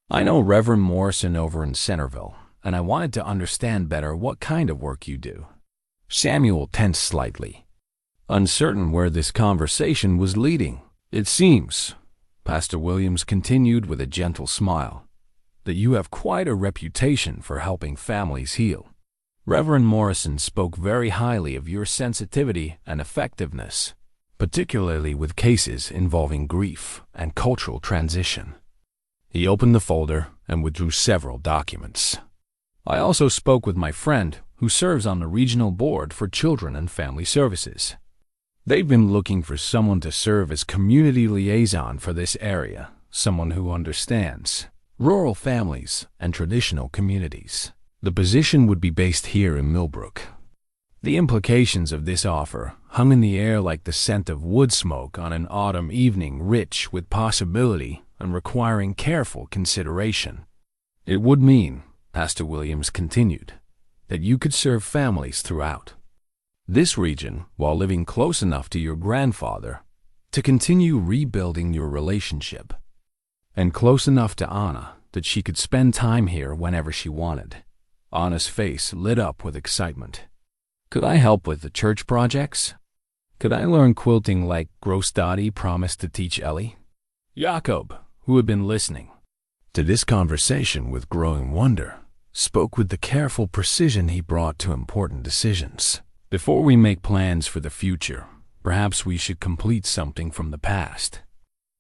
S1: I know Reverend Morrison over in Centerville, and I wanted to understand better what kind of work you do." Samuel tensed slightly, uncertain where this conversation was leading. "It seems," Pastor Williams continued with a gentle smile, "that you have quite a reputation for helping families heal. Reverend Morrison spoke very highly of your sensitivity and effectiveness, particularly with cases involving grief and cultural transition." He opened the folder and withdrew several documents. "I also spoke with my friend who serves on the regional board for children and family services. They've been looking for someone to serve as community liaison for this area, someone who understands rural families and traditional communities. The position would be based here in Millbrook." The implications of this offer hung in the air like the scent of wood smoke on an autumn evening, rich with possibility and requiring careful consideration. "It would mean," Pastor Williams continued, "that you could serve families throughout this region while living close enough to your grandfather to continue rebuilding your relationship, and close enough to Anna that she could spend time here whenever she wanted." Anna's face lit up with excitement. "Could I help with the church projects? Could I learn quilting like Grostati promised to teach Ellie?" Jakob, who had been listening to this conversation with growing wonder, spoke with the careful precision he brought to important decisions. "Before we make plans for the future, perhaps we should complete something from the past."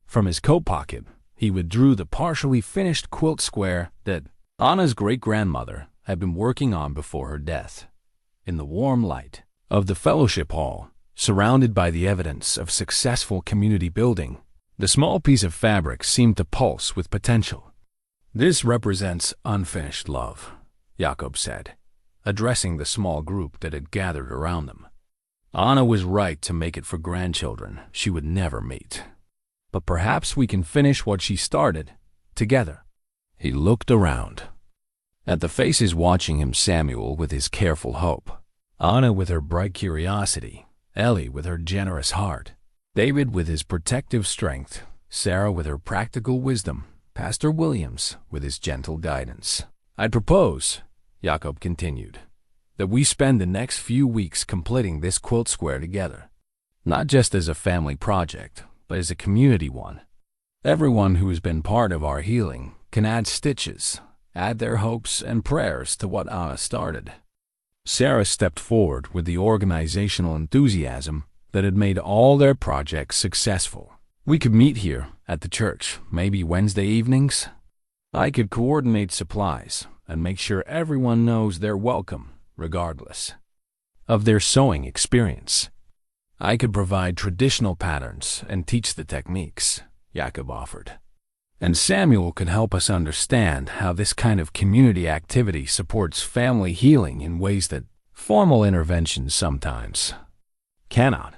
S1: From his coat pocket, He withdrew the partially finished quilt square that Anna's great-grandmother had been working on before her death. In the warm light of the fellowship hall, surrounded by the evidence of successful community building, the small piece of fabric seemed to pulse with potential. "This represents unfinished love," Jakob said, addressing the small group that had gathered around them. "Anna was right to make it for grandchildren she would never meet. But perhaps we can finish what she started, together." He looked around. At the faces watching him, Samuel with his careful hope, Anna with her bright curiosity, Ellie with her generous heart, David with his protective strength, Sarah with her practical wisdom, Pastor Williams with his gentle guidance. "I'd propose," Jakob continued, "that we spend the next few weeks completing this quilt square together, not just as a family project, but as a community one. Everyone who has been part of our healing can add stitches, add their hopes and prayers to what Anna started." Sarah stepped forward with the organizational enthusiasm that had made all their projects successful. "We could meet here at the church, maybe Wednesday evenings. I could coordinate supplies and make sure everyone knows they're welcome, regardless of their sewing experience. I could provide traditional patterns and teach the techniques," Jakob offered. "And Samuel could help us understand how this kind of community activity supports family healing in ways that formal interventions sometimes cannot."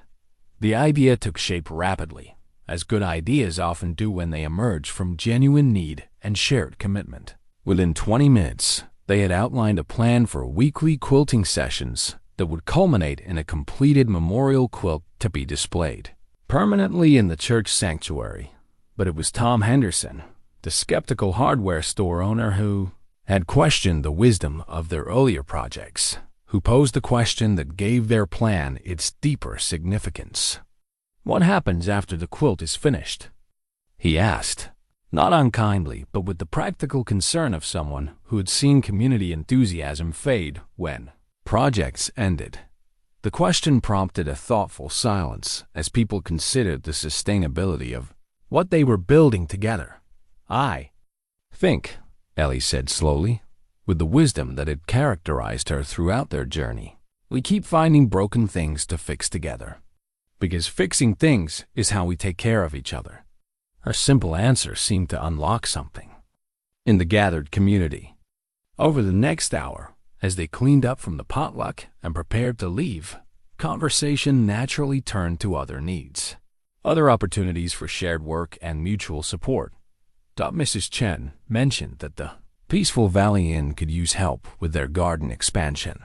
S1: The idea took shape rapidly, as good ideas often do when they emerge from genuine need and shared commitment. Within 20 minutes, they had outlined a plan for weekly quilting sessions that would culminate in a completed memorial quilt to be displayed permanently in the church sanctuary. But it was Tom Henderson, the skeptical hardware store owner who had questioned the wisdom of their earlier projects, who posed the question that gave their plan its deeper significance. "What happens after the quilt is finished?" he asked, not unkindly, but with the practical concern of someone who had seen community enthusiasm fade when projects ended. The question prompted a thoughtful silence as people considered the sustainability of what they were building together. "I think," Ellie said slowly, with the wisdom that had characterized her throughout their journey, "we keep finding broken things to fix together. Because fixing things is how we take care of each other." Her simple answer seemed to unlock something in the gathered community. Over the next hour, as they cleaned up from the potluck and prepared to leave, conversation naturally turned to other needs, other opportunities for shared work and mutual support. Mrs. Chen mentioned that the Peaceful Valley Inn could use help with their garden expansion.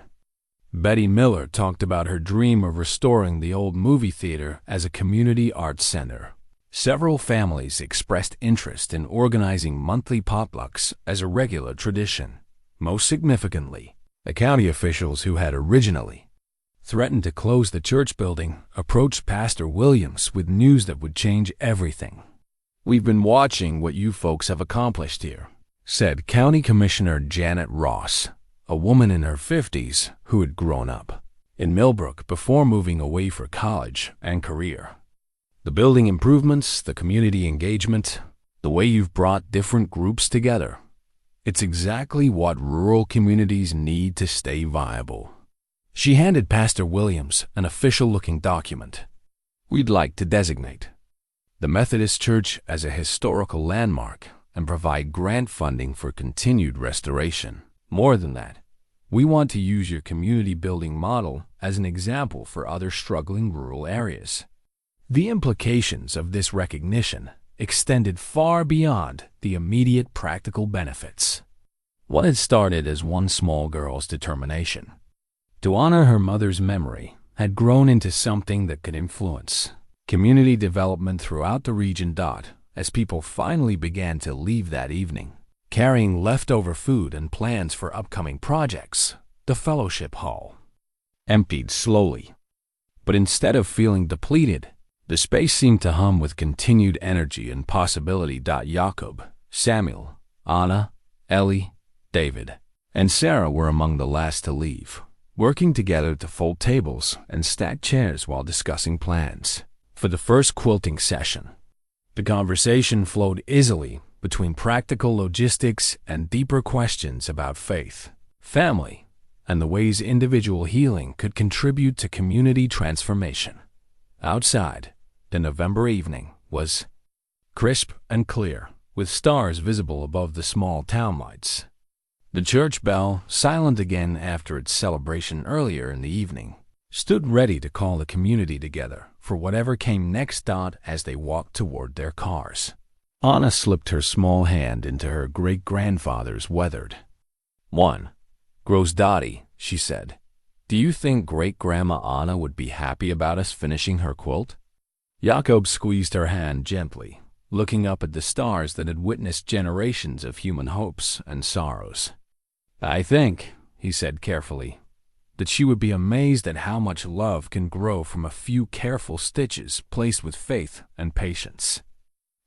S1: Betty Miller talked about her dream of restoring the old movie theater as a community arts center. Several families expressed interest in organizing monthly potlucks as a regular tradition. Most significantly, the county officials who had originally threatened to close the church building approached Pastor Williams with news that would change everything. "We've been watching what you folks have accomplished here," said County Commissioner Janet Ross, a woman in her 50s who had grown up in Millbrook before moving away for college and career. "The building improvements, the community engagement, the way you've brought different groups together. It's exactly what rural communities need to stay viable." She handed Pastor Williams an official-looking document. "We'd like to designate the Methodist Church as a historical landmark and provide grant funding for continued restoration. More than that, we want to use your community building model as an example for other struggling rural areas." The implications of this recognition extended far beyond the immediate practical benefits. What had started as one small girl's determination to honor her mother's memory had grown into something that could influence community development throughout the region. As people finally began to leave that evening, carrying leftover food and plans for upcoming projects, the fellowship hall emptied slowly. But instead of feeling depleted, the space seemed to hum with continued energy and possibility. Jakob, Samuel, Anna, Ellie, David, and Sarah were among the last to leave, working together to fold tables and stack chairs while discussing plans for the first quilting session. The conversation flowed easily between practical logistics and deeper questions about faith, family, and the ways individual healing could contribute to community transformation. Outside, the November evening was crisp and clear, with stars visible above the small town lights. The church bell, silent again after its celebration earlier in the evening, stood ready to call the community together for whatever came next. As they walked toward their cars, Anna slipped her small hand into her great-grandfather's weathered one. "Grossdotty," she said, "do you think great-grandma Anna would be happy about us finishing her quilt?" Jakob squeezed her hand gently, looking up at the stars that had witnessed generations of human hopes and sorrows. "I think," he said carefully, "that she would be amazed at how much love can grow from a few careful stitches placed with faith and patience."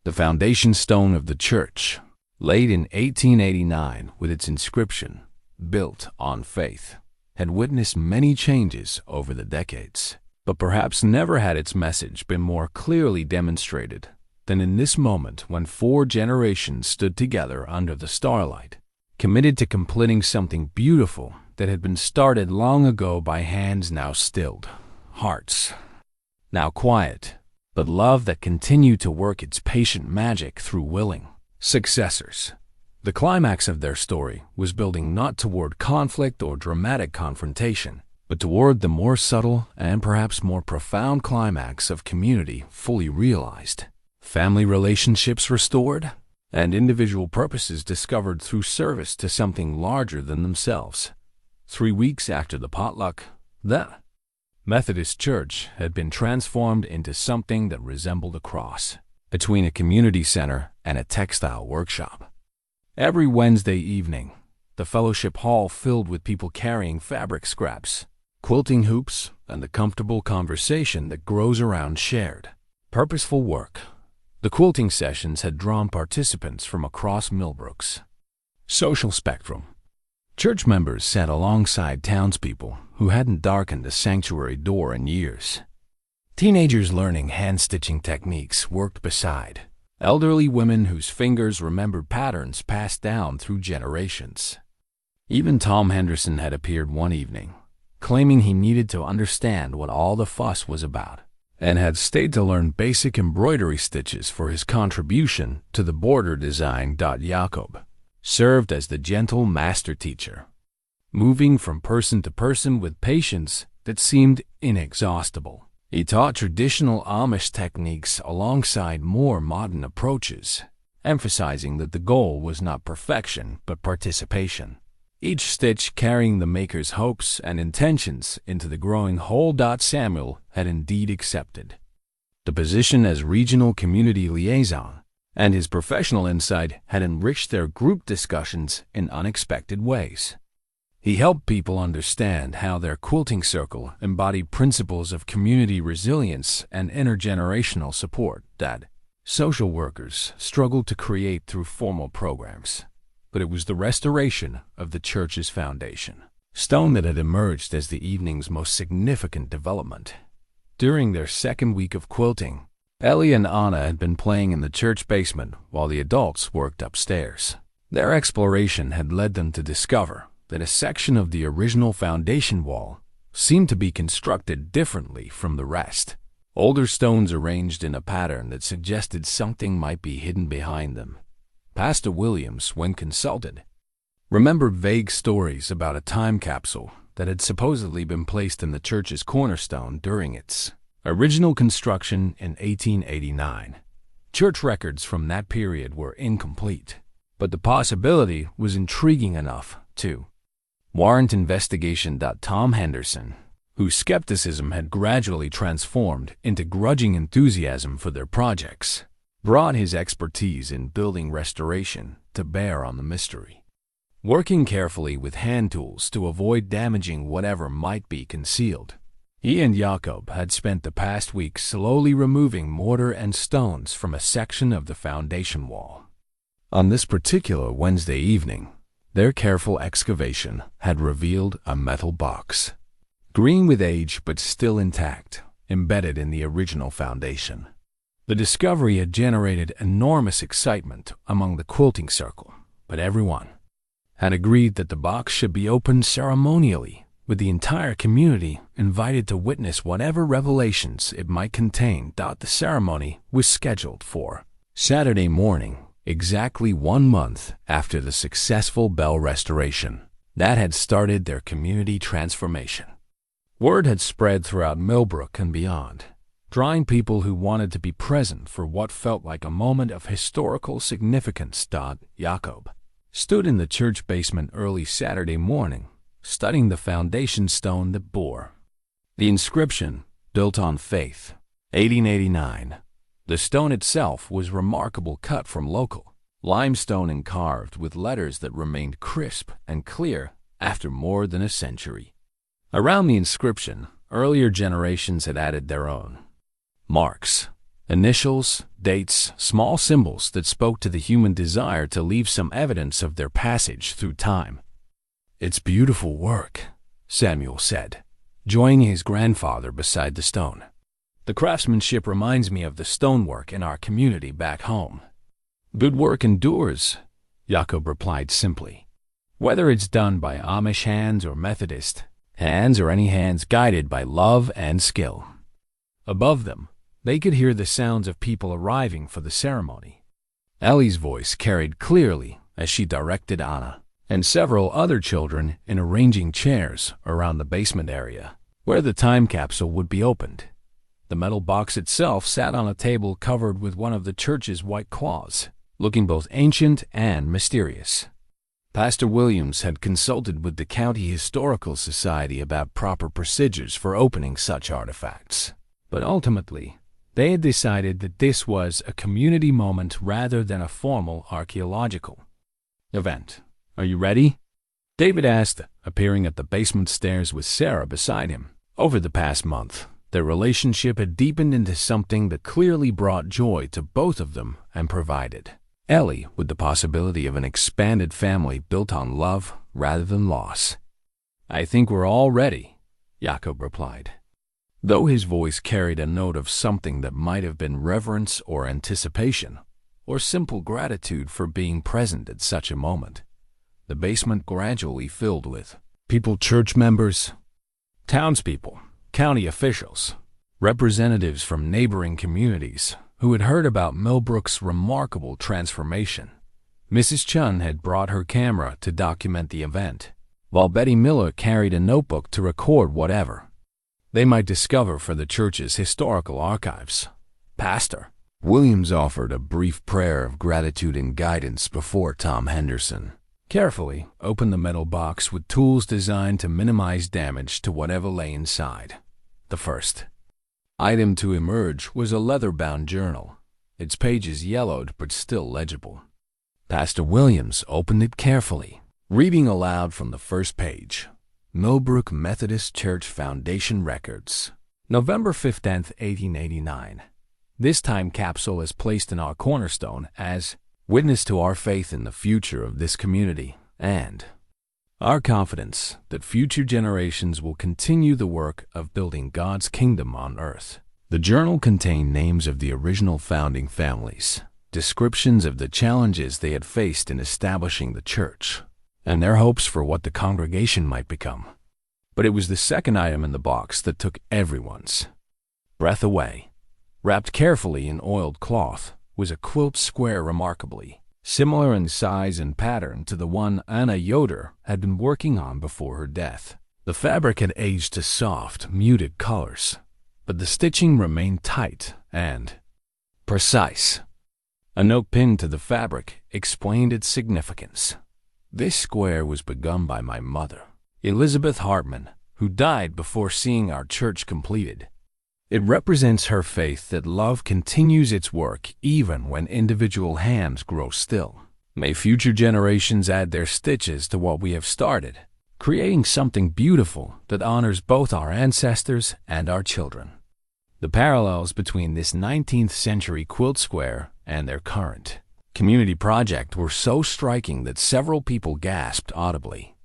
S1: The foundation stone of the church, laid in 1889 with its inscription, "Built on Faith," had witnessed many changes over the decades, but perhaps never had its message been more clearly demonstrated than in this moment when 4 generations stood together under the starlight, committed to completing something beautiful that had been started long ago by hands now stilled, hearts now quiet, but love that continued to work its patient magic through willing successors. The climax of their story was building not toward conflict or dramatic confrontation, but toward the more subtle and perhaps more profound climax of community fully realized, family relationships restored, and individual purposes discovered through service to something larger than themselves. 3 weeks after the potluck, the Methodist Church had been transformed into something that resembled a cross between a community center and a textile workshop. Every Wednesday evening, the fellowship hall filled with people carrying fabric scraps, quilting hoops, and the comfortable conversation that grows around shared, purposeful work. The quilting sessions had drawn participants from across Millbrook's social spectrum. Church members sat alongside townspeople who hadn't darkened a sanctuary door in years. Teenagers learning hand-stitching techniques worked beside elderly women whose fingers remembered patterns passed down through generations. Even Tom Henderson had appeared one evening, claiming he needed to understand what all the fuss was about, and had stayed to learn basic embroidery stitches for his contribution to the border design. Jakob served as the gentle master teacher, moving from person to person with patience that seemed inexhaustible. He taught traditional Amish techniques alongside more modern approaches, emphasizing that the goal was not perfection but participation, each stitch carrying the maker's hopes and intentions into the growing whole. Samuel had indeed accepted the position as regional community liaison, and his professional insight had enriched their group discussions in unexpected ways. He helped people understand how their quilting circle embodied principles of community resilience and intergenerational support that social workers struggled to create through formal programs. But it was the restoration of the church's foundation stone that had emerged as the evening's most significant development. During their second week of quilting, Ellie and Anna had been playing in the church basement while the adults worked upstairs. Their exploration had led them to discover that a section of the original foundation wall seemed to be constructed differently from the rest. Older stones arranged in a pattern that suggested something might be hidden behind them. Pastor Williams, when consulted, remembered vague stories about a time capsule that had supposedly been placed in the church's cornerstone during its original construction in 1889. Church records from that period were incomplete, but the possibility was intriguing enough to warrant investigation. Tom Henderson, whose skepticism had gradually transformed into grudging enthusiasm for their projects, brought his expertise in building restoration to bear on the mystery. Working carefully with hand tools to avoid damaging whatever might be concealed, he and Jakob had spent the past week slowly removing mortar and stones from a section of the foundation wall. On this particular Wednesday evening, their careful excavation had revealed a metal box, green with age but still intact, embedded in the original foundation. The discovery had generated enormous excitement among the quilting circle, but everyone had agreed that the box should be opened ceremonially, with the entire community invited to witness whatever revelations it might contain. The ceremony was scheduled for Saturday morning, exactly 1 month after the successful bell restoration that had started their community transformation. Word had spread throughout Millbrook and beyond, drawing people who wanted to be present for what felt like a moment of historical significance. Jakob stood in the church basement early Saturday morning, studying the foundation stone that bore the inscription, "Built on Faith, 1889. The stone itself was remarkable, cut from local limestone and carved with letters that remained crisp and clear after more than a century. Around the inscription, earlier generations had added their own marks, initials, dates, small symbols that spoke to the human desire to leave some evidence of their passage through time. "It's beautiful work," Samuel said, joining his grandfather beside the stone. "The craftsmanship reminds me of the stonework in our community back home." "Good work endures," Jakob replied simply. "Whether it's done by Amish hands or Methodist hands or any hands guided by love and skill." Above them, they could hear the sounds of people arriving for the ceremony. Ellie's voice carried clearly as she directed Anna and several other children in arranging chairs around the basement area, where the time capsule would be opened. The metal box itself sat on a table covered with one of the church's white cloths, looking both ancient and mysterious. Pastor Williams had consulted with the County Historical Society about proper procedures for opening such artifacts, but ultimately, they had decided that this was a community moment rather than a formal archaeological event. "Are you ready?" David asked, appearing at the basement stairs with Sarah beside him. Over the past month, their relationship had deepened into something that clearly brought joy to both of them and provided Ellie with the possibility of an expanded family built on love rather than loss. "I think we're all ready," Jakob replied, though his voice carried a note of something that might have been reverence or anticipation, or simple gratitude for being present at such a moment. The basement gradually filled with people, church members, townspeople, county officials, representatives from neighboring communities who had heard about Millbrook's remarkable transformation. Mrs. Chun had brought her camera to document the event, while Betty Miller carried a notebook to record whatever they might discover for the church's historical archives. Pastor Williams offered a brief prayer of gratitude and guidance before Tom Henderson carefully opened the metal box with tools designed to minimize damage to whatever lay inside. The first item to emerge was a leather-bound journal, its pages yellowed but still legible. Pastor Williams opened it carefully, reading aloud from the first page. "Millbrook Methodist Church Foundation Records, November 15th, 1889. This time capsule is placed in our cornerstone as witness to our faith in the future of this community and our confidence that future generations will continue the work of building God's kingdom on earth." The journal contained names of the original founding families, descriptions of the challenges they had faced in establishing the church, and their hopes for what the congregation might become. But it was the second item in the box that took everyone's breath away. Wrapped carefully in oiled cloth was a quilt square remarkably similar in size and pattern to the one Anna Yoder had been working on before her death. The fabric had aged to soft, muted colors, but the stitching remained tight and precise. A note pinned to the fabric explained its significance. "This square was begun by my mother, Elizabeth Hartman, who died before seeing our church completed. It represents her faith that love continues its work even when individual hands grow still. May future generations add their stitches to what we have started, creating something beautiful that honors both our ancestors and our children." The parallels between this 19th century quilt square and their current community project were so striking that several people gasped audibly.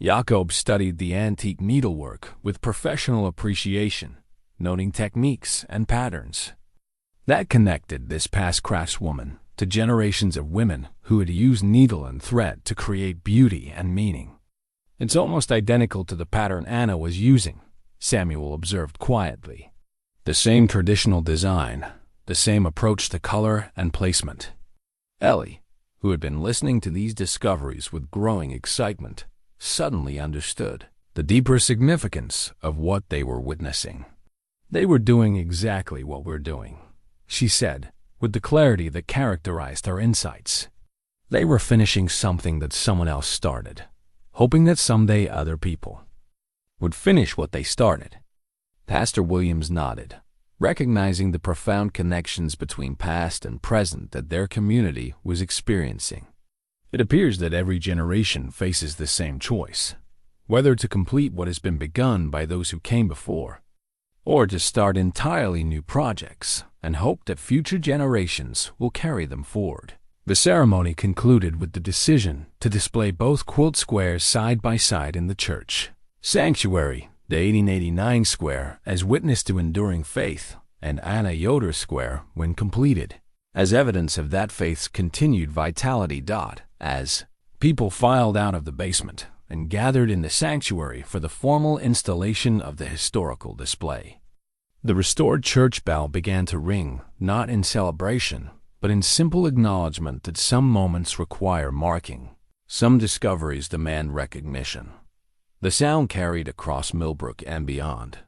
S1: Jakob studied the antique needlework with professional appreciation, noting techniques and patterns that connected this past craftswoman to generations of women who had used needle and thread to create beauty and meaning. "It's almost identical to the pattern Anna was using," Samuel observed quietly. "The same traditional design, the same approach to color and placement." Ellie, who had been listening to these discoveries with growing excitement, suddenly understood the deeper significance of what they were witnessing. "They were doing exactly what we're doing," she said, with the clarity that characterized her insights. "They were finishing something that someone else started, hoping that someday other people would finish what they started." Pastor Williams nodded, recognizing the profound connections between past and present that their community was experiencing. "It appears that every generation faces the same choice, whether to complete what has been begun by those who came before, or to start entirely new projects and hope that future generations will carry them forward." The ceremony concluded with the decision to display both quilt squares side by side in the church sanctuary, the 1889 square as witness to enduring faith, and Anna Yoder's square when completed, as evidence of that faith's continued vitality. As people filed out of the basement and gathered in the sanctuary for the formal installation of the historical display, the restored church bell began to ring, not in celebration, but in simple acknowledgement that some moments require marking, some discoveries demand recognition. The sound carried across Millbrook and beyond,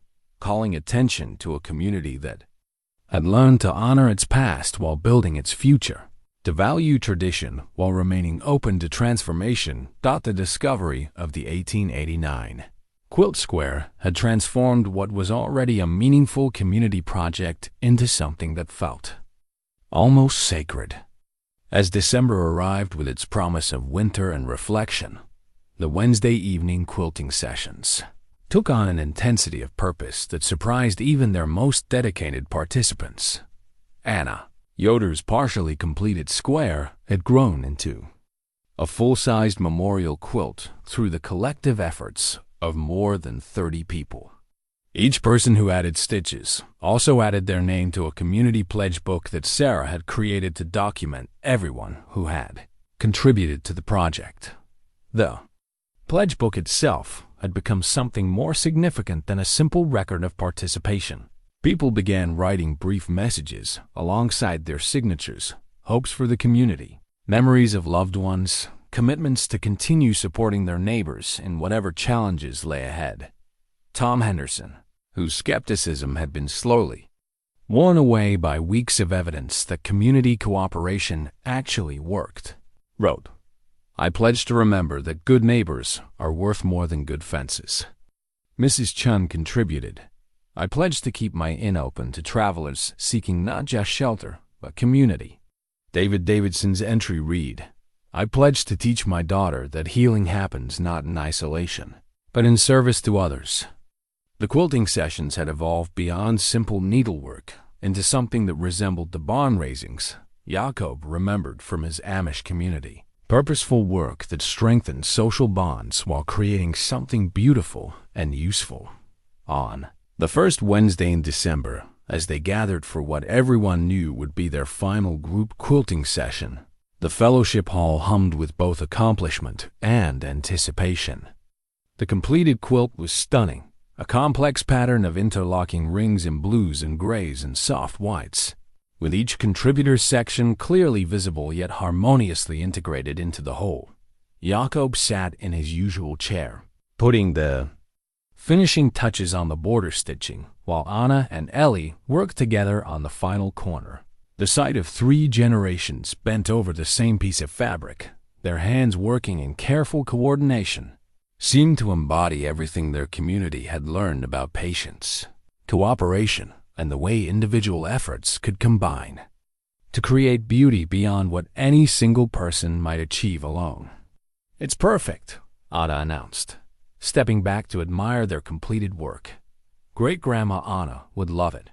S1: calling attention to a community that had learned to honor its past while building its future, to value tradition while remaining open to transformation. The discovery of the 1889 Quilt Square had transformed what was already a meaningful community project into something that felt almost sacred. As December arrived with its promise of winter and reflection, the Wednesday evening quilting sessions took on an intensity of purpose that surprised even their most dedicated participants. Anna Yoder's partially completed square had grown into a full-sized memorial quilt through the collective efforts of more than 30 people. Each person who added stitches also added their name to a community pledge book that Sarah had created to document everyone who had contributed to the project. The pledge book itself had become something more significant than a simple record of participation. People began writing brief messages alongside their signatures, hopes for the community, memories of loved ones, commitments to continue supporting their neighbors in whatever challenges lay ahead. Tom Henderson, whose skepticism had been slowly worn away by weeks of evidence that community cooperation actually worked, wrote, "I pledge to remember that good neighbors are worth more than good fences." Mrs. Chun contributed, "I pledge to keep my inn open to travelers seeking not just shelter, but community." David Davidson's entry read, "I pledge to teach my daughter that healing happens not in isolation, but in service to others." The quilting sessions had evolved beyond simple needlework into something that resembled the barn raisings Jakob remembered from his Amish community. Purposeful work that strengthened social bonds while creating something beautiful and useful. On the first Wednesday in December, as they gathered for what everyone knew would be their final group quilting session, the fellowship hall hummed with both accomplishment and anticipation. The completed quilt was stunning, a complex pattern of interlocking rings in blues and grays and soft whites, with each contributor's section clearly visible yet harmoniously integrated into the whole. Jakob sat in his usual chair, putting the finishing touches on the border stitching, while Anna and Ellie worked together on the final corner. The sight of 3 generations bent over the same piece of fabric, their hands working in careful coordination, seemed to embody everything their community had learned about patience, cooperation, and the way individual efforts could combine to create beauty beyond what any single person might achieve alone. "It's perfect," Anna announced, stepping back to admire their completed work. "Great-Grandma Anna would love it."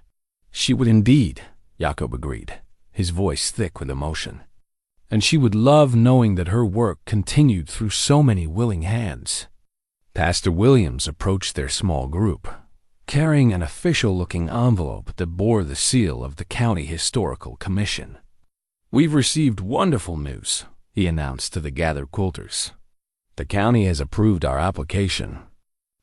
S1: "She would indeed," Jakob agreed, his voice thick with emotion. "And she would love knowing that her work continued through so many willing hands." Pastor Williams approached their small group, carrying an official-looking envelope that bore the seal of the County Historical Commission. "We've received wonderful news," he announced to the gathered quilters. "The county has approved our application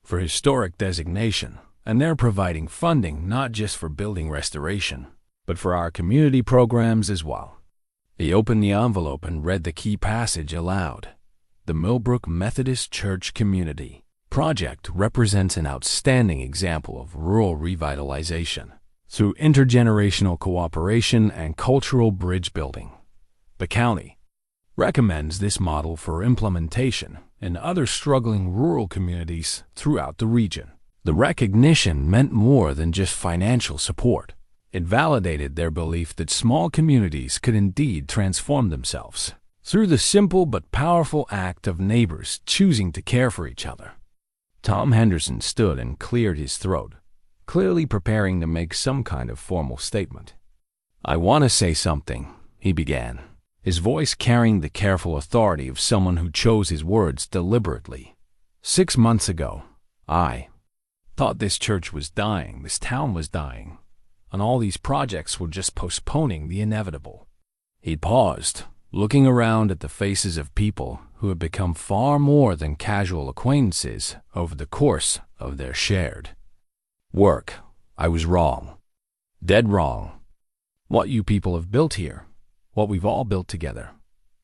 S1: for historic designation, and they're providing funding not just for building restoration, but for our community programs as well." He opened the envelope and read the key passage aloud. "The Millbrook Methodist Church Community Project represents an outstanding example of rural revitalization through intergenerational cooperation and cultural bridge building. The county recommends this model for implementation in other struggling rural communities throughout the region." The recognition meant more than just financial support. It validated their belief that small communities could indeed transform themselves through the simple but powerful act of neighbors choosing to care for each other. Tom Henderson stood and cleared his throat, clearly preparing to make some kind of formal statement. "I want to say something," he began, his voice carrying the careful authority of someone who chose his words deliberately. "6 months ago, I thought this church was dying, this town was dying, and all these projects were just postponing the inevitable." He paused, looking around at the faces of people who had become far more than casual acquaintances over the course of their shared work. "I was wrong. Dead wrong. What you people have built here, what we've all built together,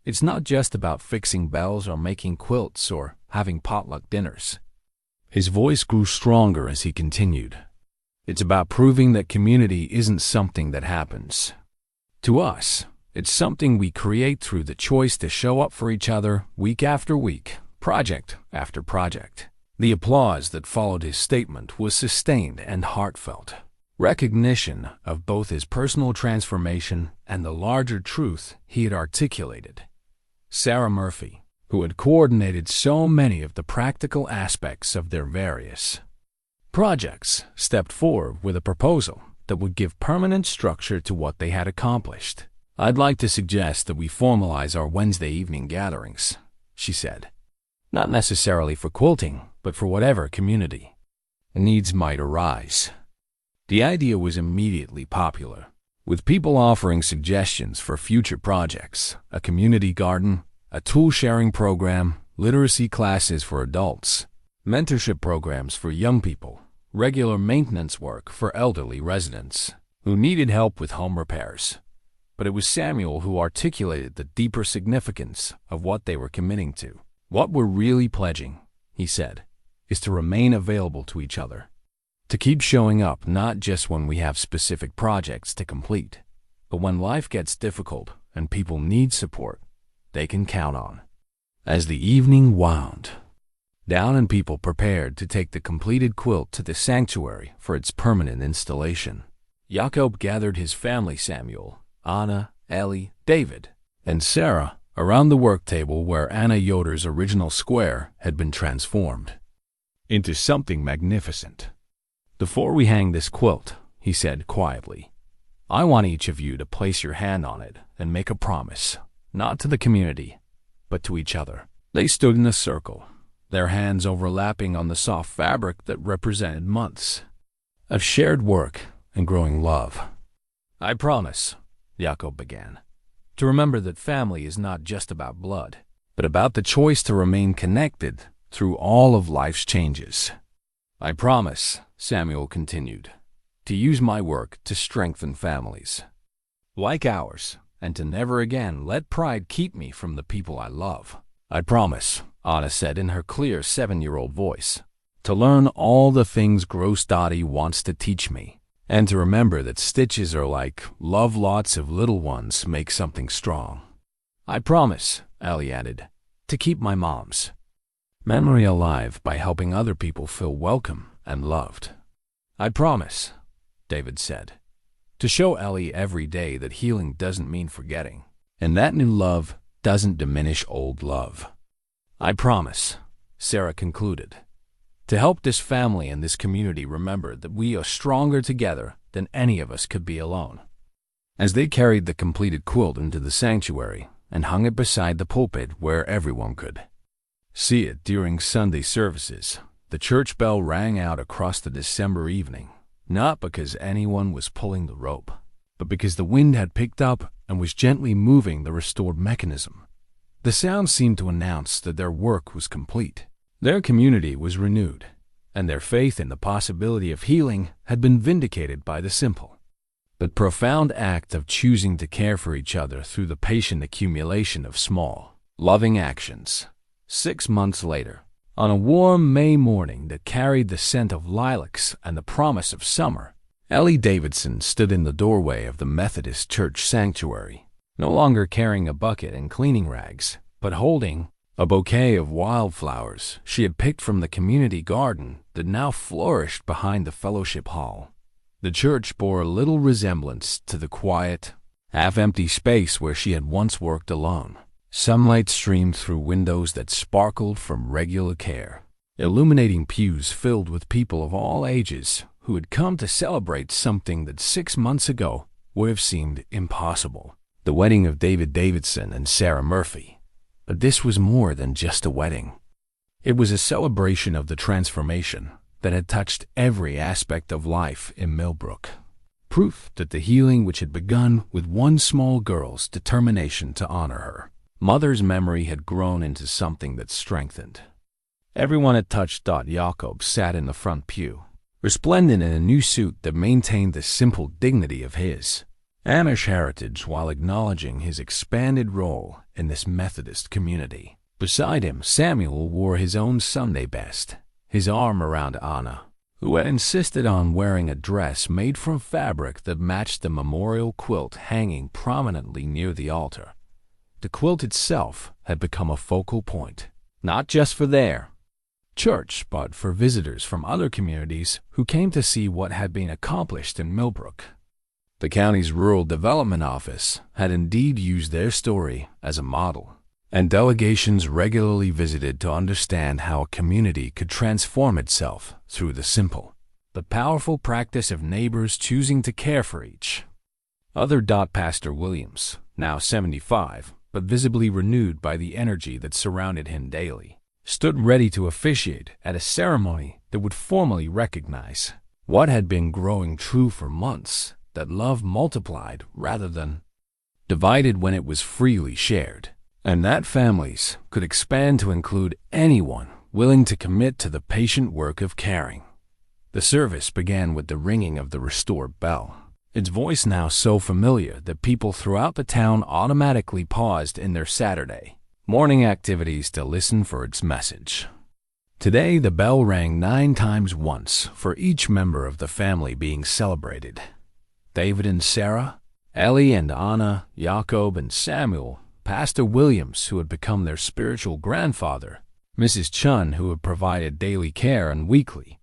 S1: it's not just about fixing bells or making quilts or having potluck dinners." His voice grew stronger as he continued. "It's about proving that community isn't something that happens to us. It's something we create through the choice to show up for each other week after week, project after project." The applause that followed his statement was sustained and heartfelt. Recognition of both his personal transformation and the larger truth he had articulated. Sarah Murphy, who had coordinated so many of the practical aspects of their various projects, stepped forward with a proposal that would give permanent structure to what they had accomplished. "I'd like to suggest that we formalize our Wednesday evening gatherings," she said. "Not necessarily for quilting, but for whatever community needs might arise." The idea was immediately popular, with people offering suggestions for future projects: a community garden, a tool-sharing program, literacy classes for adults, mentorship programs for young people, regular maintenance work for elderly residents who needed help with home repairs. But it was Samuel who articulated the deeper significance of what they were committing to. "What we're really pledging," he said, "is to remain available to each other, to keep showing up not just when we have specific projects to complete, but when life gets difficult and people need support they can count on." As the evening wound down and people prepared to take the completed quilt to the sanctuary for its permanent installation, Jakob gathered his family: Samuel, Anna, Ellie, David, and Sarah around the work table where Anna Yoder's original square had been transformed into something magnificent. "Before we hang this quilt," he said quietly, "I want each of you to place your hand on it and make a promise, not to the community, but to each other." They stood in a circle, their hands overlapping on the soft fabric that represented months of shared work and growing love. "I promise," Jakob began, "to remember that family is not just about blood, but about the choice to remain connected through all of life's changes." "I promise," Samuel continued, "to use my work to strengthen families like ours, and to never again let pride keep me from the people I love." "I promise," Anna said in her clear 7-year-old voice, "to learn all the things Gross Dottie wants to teach me, and to remember that stitches are like love, lots of little ones make something strong." "I promise," Ellie added, "to keep my mom's memory alive by helping other people feel welcome and loved." "I promise," David said, "to show Ellie every day that healing doesn't mean forgetting, and that new love doesn't diminish old love." "I promise," Sarah concluded, "to help this family and this community remember that we are stronger together than any of us could be alone." As they carried the completed quilt into the sanctuary and hung it beside the pulpit where everyone could see it during Sunday services, the church bell rang out across the December evening, not because anyone was pulling the rope, but because the wind had picked up and was gently moving the restored mechanism. The sound seemed to announce that their work was complete. Their community was renewed, and their faith in the possibility of healing had been vindicated by the simple but profound act of choosing to care for each other through the patient accumulation of small, loving actions. 6 months later, on a warm May morning that carried the scent of lilacs and the promise of summer, Ellie Davidson stood in the doorway of the Methodist church sanctuary, no longer carrying a bucket and cleaning rags, but holding a bouquet of wildflowers she had picked from the community garden that now flourished behind the fellowship hall. The church bore little resemblance to the quiet, half-empty space where she had once worked alone. Sunlight streamed through windows that sparkled from regular care, illuminating pews filled with people of all ages who had come to celebrate something that 6 months ago would have seemed impossible: the wedding of David Davidson and Sarah Murphy. But this was more than just a wedding. It was a celebration of the transformation that had touched every aspect of life in Millbrook. Proof that the healing which had begun with one small girl's determination to honor her mother's memory had grown into something that strengthened. Everyone it touched thought Jakob sat in the front pew, resplendent in a new suit that maintained the simple dignity of his Amish heritage while acknowledging his expanded role in this Methodist community. Beside him, Samuel wore his own Sunday best, his arm around Anna, who had insisted on wearing a dress made from fabric that matched the memorial quilt hanging prominently near the altar. The quilt itself had become a focal point, not just for their church, but for visitors from other communities who came to see what had been accomplished in Millbrook. The county's Rural Development Office had indeed used their story as a model, and delegations regularly visited to understand how a community could transform itself through the simple but powerful practice of neighbors choosing to care for each other. Pastor Williams, now 75, but visibly renewed by the energy that surrounded him daily, stood ready to officiate at a ceremony that would formally recognize what had been growing true for months: that love multiplied rather than divided when it was freely shared, and that families could expand to include anyone willing to commit to the patient work of caring. The service began with the ringing of the restored bell, its voice now so familiar that people throughout the town automatically paused in their Saturday morning activities to listen for its message. Today, the bell rang 9 times, once for each member of the family being celebrated. David and Sarah, Ellie and Anna, Jakob and Samuel, Pastor Williams, who had become their spiritual grandfather, Mrs. Chun, who had provided daily care and weekly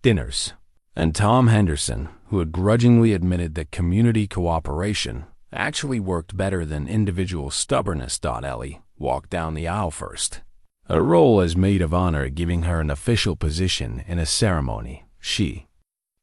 S1: dinners, and Tom Henderson, who had grudgingly admitted that community cooperation actually worked better than individual stubbornness. Ellie walked down the aisle first, a role as maid of honor giving her an official position in a ceremony she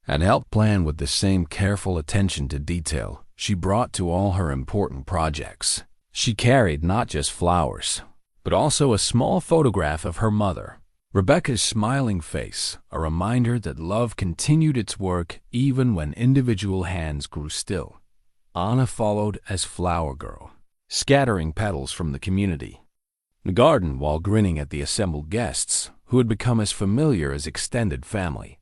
S1: had helped plan with the same careful attention to detail she brought to all her important projects. She carried not just flowers, but also a small photograph of her mother, Rebecca's smiling face, a reminder that love continued its work even when individual hands grew still. Anna followed as flower girl, scattering petals from the community garden while grinning at the assembled guests, who had become as familiar as extended family.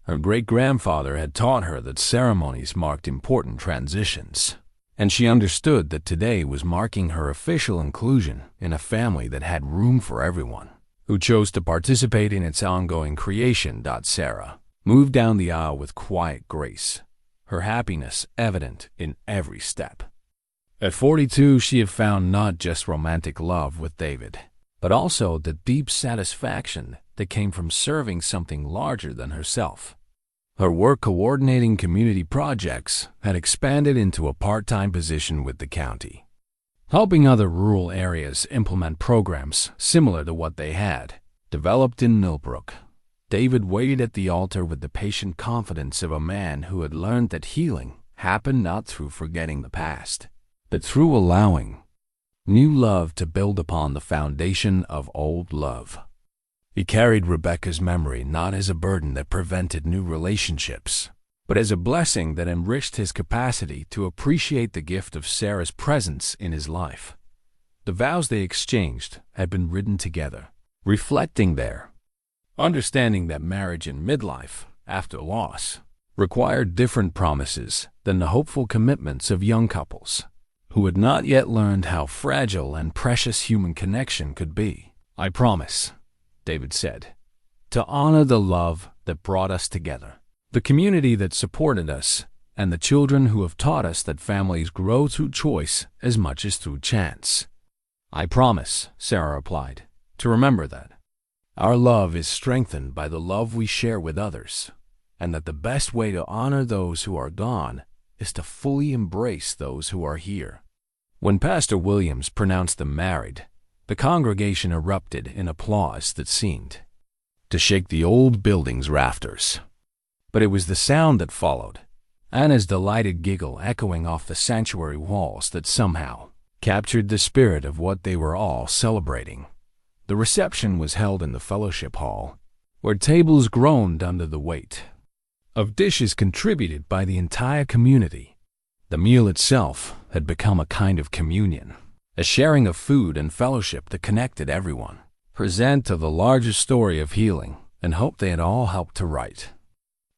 S1: Her great-grandfather had taught her that ceremonies marked important transitions, and she understood that today was marking her official inclusion in a family that had room for everyone who chose to participate in its ongoing creation. Sarah moved down the aisle with quiet grace, her happiness evident in every step. At 42, she had found not just romantic love with David, but also the deep satisfaction that came from serving something larger than herself. Her work coordinating community projects had expanded into a part-time position with the county, helping other rural areas implement programs similar to what they had developed in Millbrook. David waited at the altar with the patient confidence of a man who had learned that healing happened not through forgetting the past, but through allowing new love to build upon the foundation of old love. He carried Rebecca's memory not as a burden that prevented new relationships, but as a blessing that enriched his capacity to appreciate the gift of Sarah's presence in his life. The vows they exchanged had been written together, reflecting their understanding that marriage in midlife, after loss, required different promises than the hopeful commitments of young couples who had not yet learned how fragile and precious human connection could be. "I promise," David said, "to honor the love that brought us together, the community that supported us, and the children who have taught us that families grow through choice as much as through chance." "I promise," Sarah replied, "to remember that our love is strengthened by the love we share with others, and that the best way to honor those who are gone is to fully embrace those who are here." When Pastor Williams pronounced them married, the congregation erupted in applause that seemed to shake the old building's rafters. But it was the sound that followed, Anna's delighted giggle echoing off the sanctuary walls, that somehow captured the spirit of what they were all celebrating. The reception was held in the fellowship hall, where tables groaned under the weight of dishes contributed by the entire community. The meal itself had become a kind of communion, a sharing of food and fellowship that connected everyone, present to the larger story of healing and hope they had all helped to write.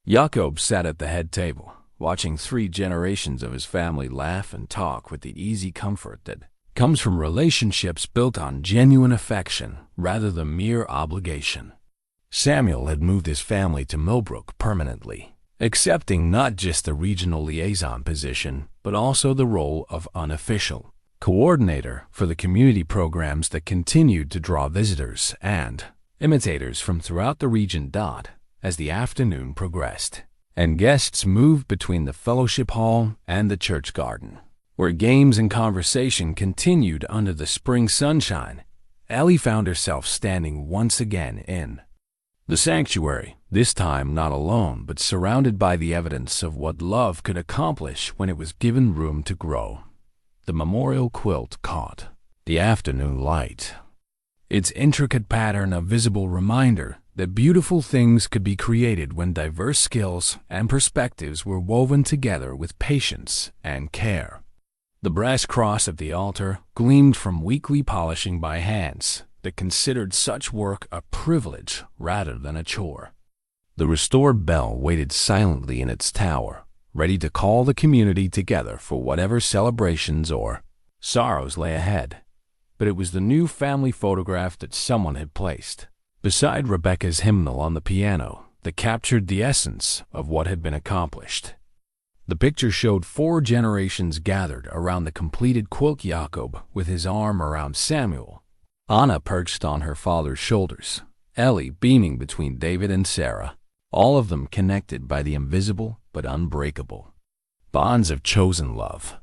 S1: Jakob sat at the head table, watching 3 generations of his family laugh and talk with the easy comfort that comes from relationships built on genuine affection rather than mere obligation. Samuel had moved his family to Millbrook permanently, accepting not just the regional liaison position, but also the role of unofficial coordinator for the community programs that continued to draw visitors and imitators from throughout the region. As the afternoon progressed, and guests moved between the fellowship hall and the church garden, where games and conversation continued under the spring sunshine, Ellie found herself standing once again in the sanctuary, this time not alone, but surrounded by the evidence of what love could accomplish when it was given room to grow. The memorial quilt caught the afternoon light, its intricate pattern a visible reminder that beautiful things could be created when diverse skills and perspectives were woven together with patience and care. The brass cross of the altar gleamed from weekly polishing by hands that considered such work a privilege rather than a chore. The restored bell waited silently in its tower, ready to call the community together for whatever celebrations or sorrows lay ahead. But it was the new family photograph that someone had placed beside Rebecca's hymnal on the piano that captured the essence of what had been accomplished. The picture showed 4 generations gathered around the completed quilt. Jakob with his arm around Samuel, Anna perched on her father's shoulders, Ellie beaming between David and Sarah, all of them connected by the invisible but unbreakable bonds of chosen love.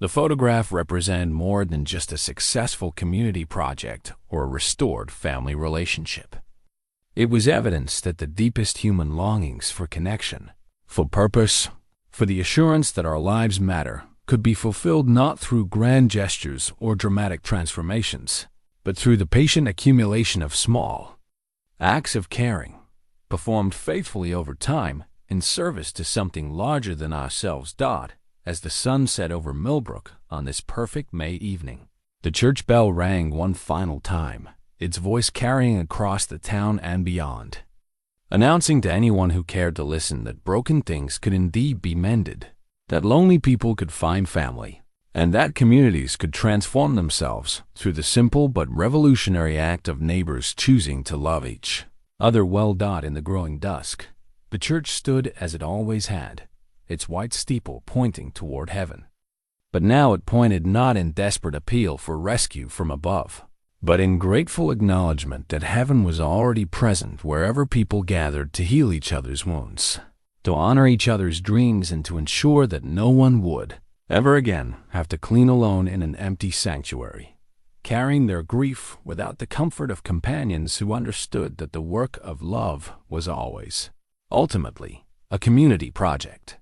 S1: The photograph represented more than just a successful community project or a restored family relationship. It was evidence that the deepest human longings for connection, for purpose, for the assurance that our lives matter, could be fulfilled not through grand gestures or dramatic transformations, but through the patient accumulation of small acts of caring, performed faithfully over time in service to something larger than ourselves. As the sun set over Millbrook on this perfect May evening, the church bell rang one final time, its voice carrying across the town and beyond, announcing to anyone who cared to listen that broken things could indeed be mended, that lonely people could find family, and that communities could transform themselves through the simple but revolutionary act of neighbors choosing to love each other well. In the growing dusk, the church stood as it always had, its white steeple pointing toward heaven. But now it pointed not in desperate appeal for rescue from above, but in grateful acknowledgement that heaven was already present wherever people gathered to heal each other's wounds, to honor each other's dreams, and to ensure that no one would ever again have to clean alone in an empty sanctuary, carrying their grief without the comfort of companions who understood that the work of love was always, ultimately, a community project.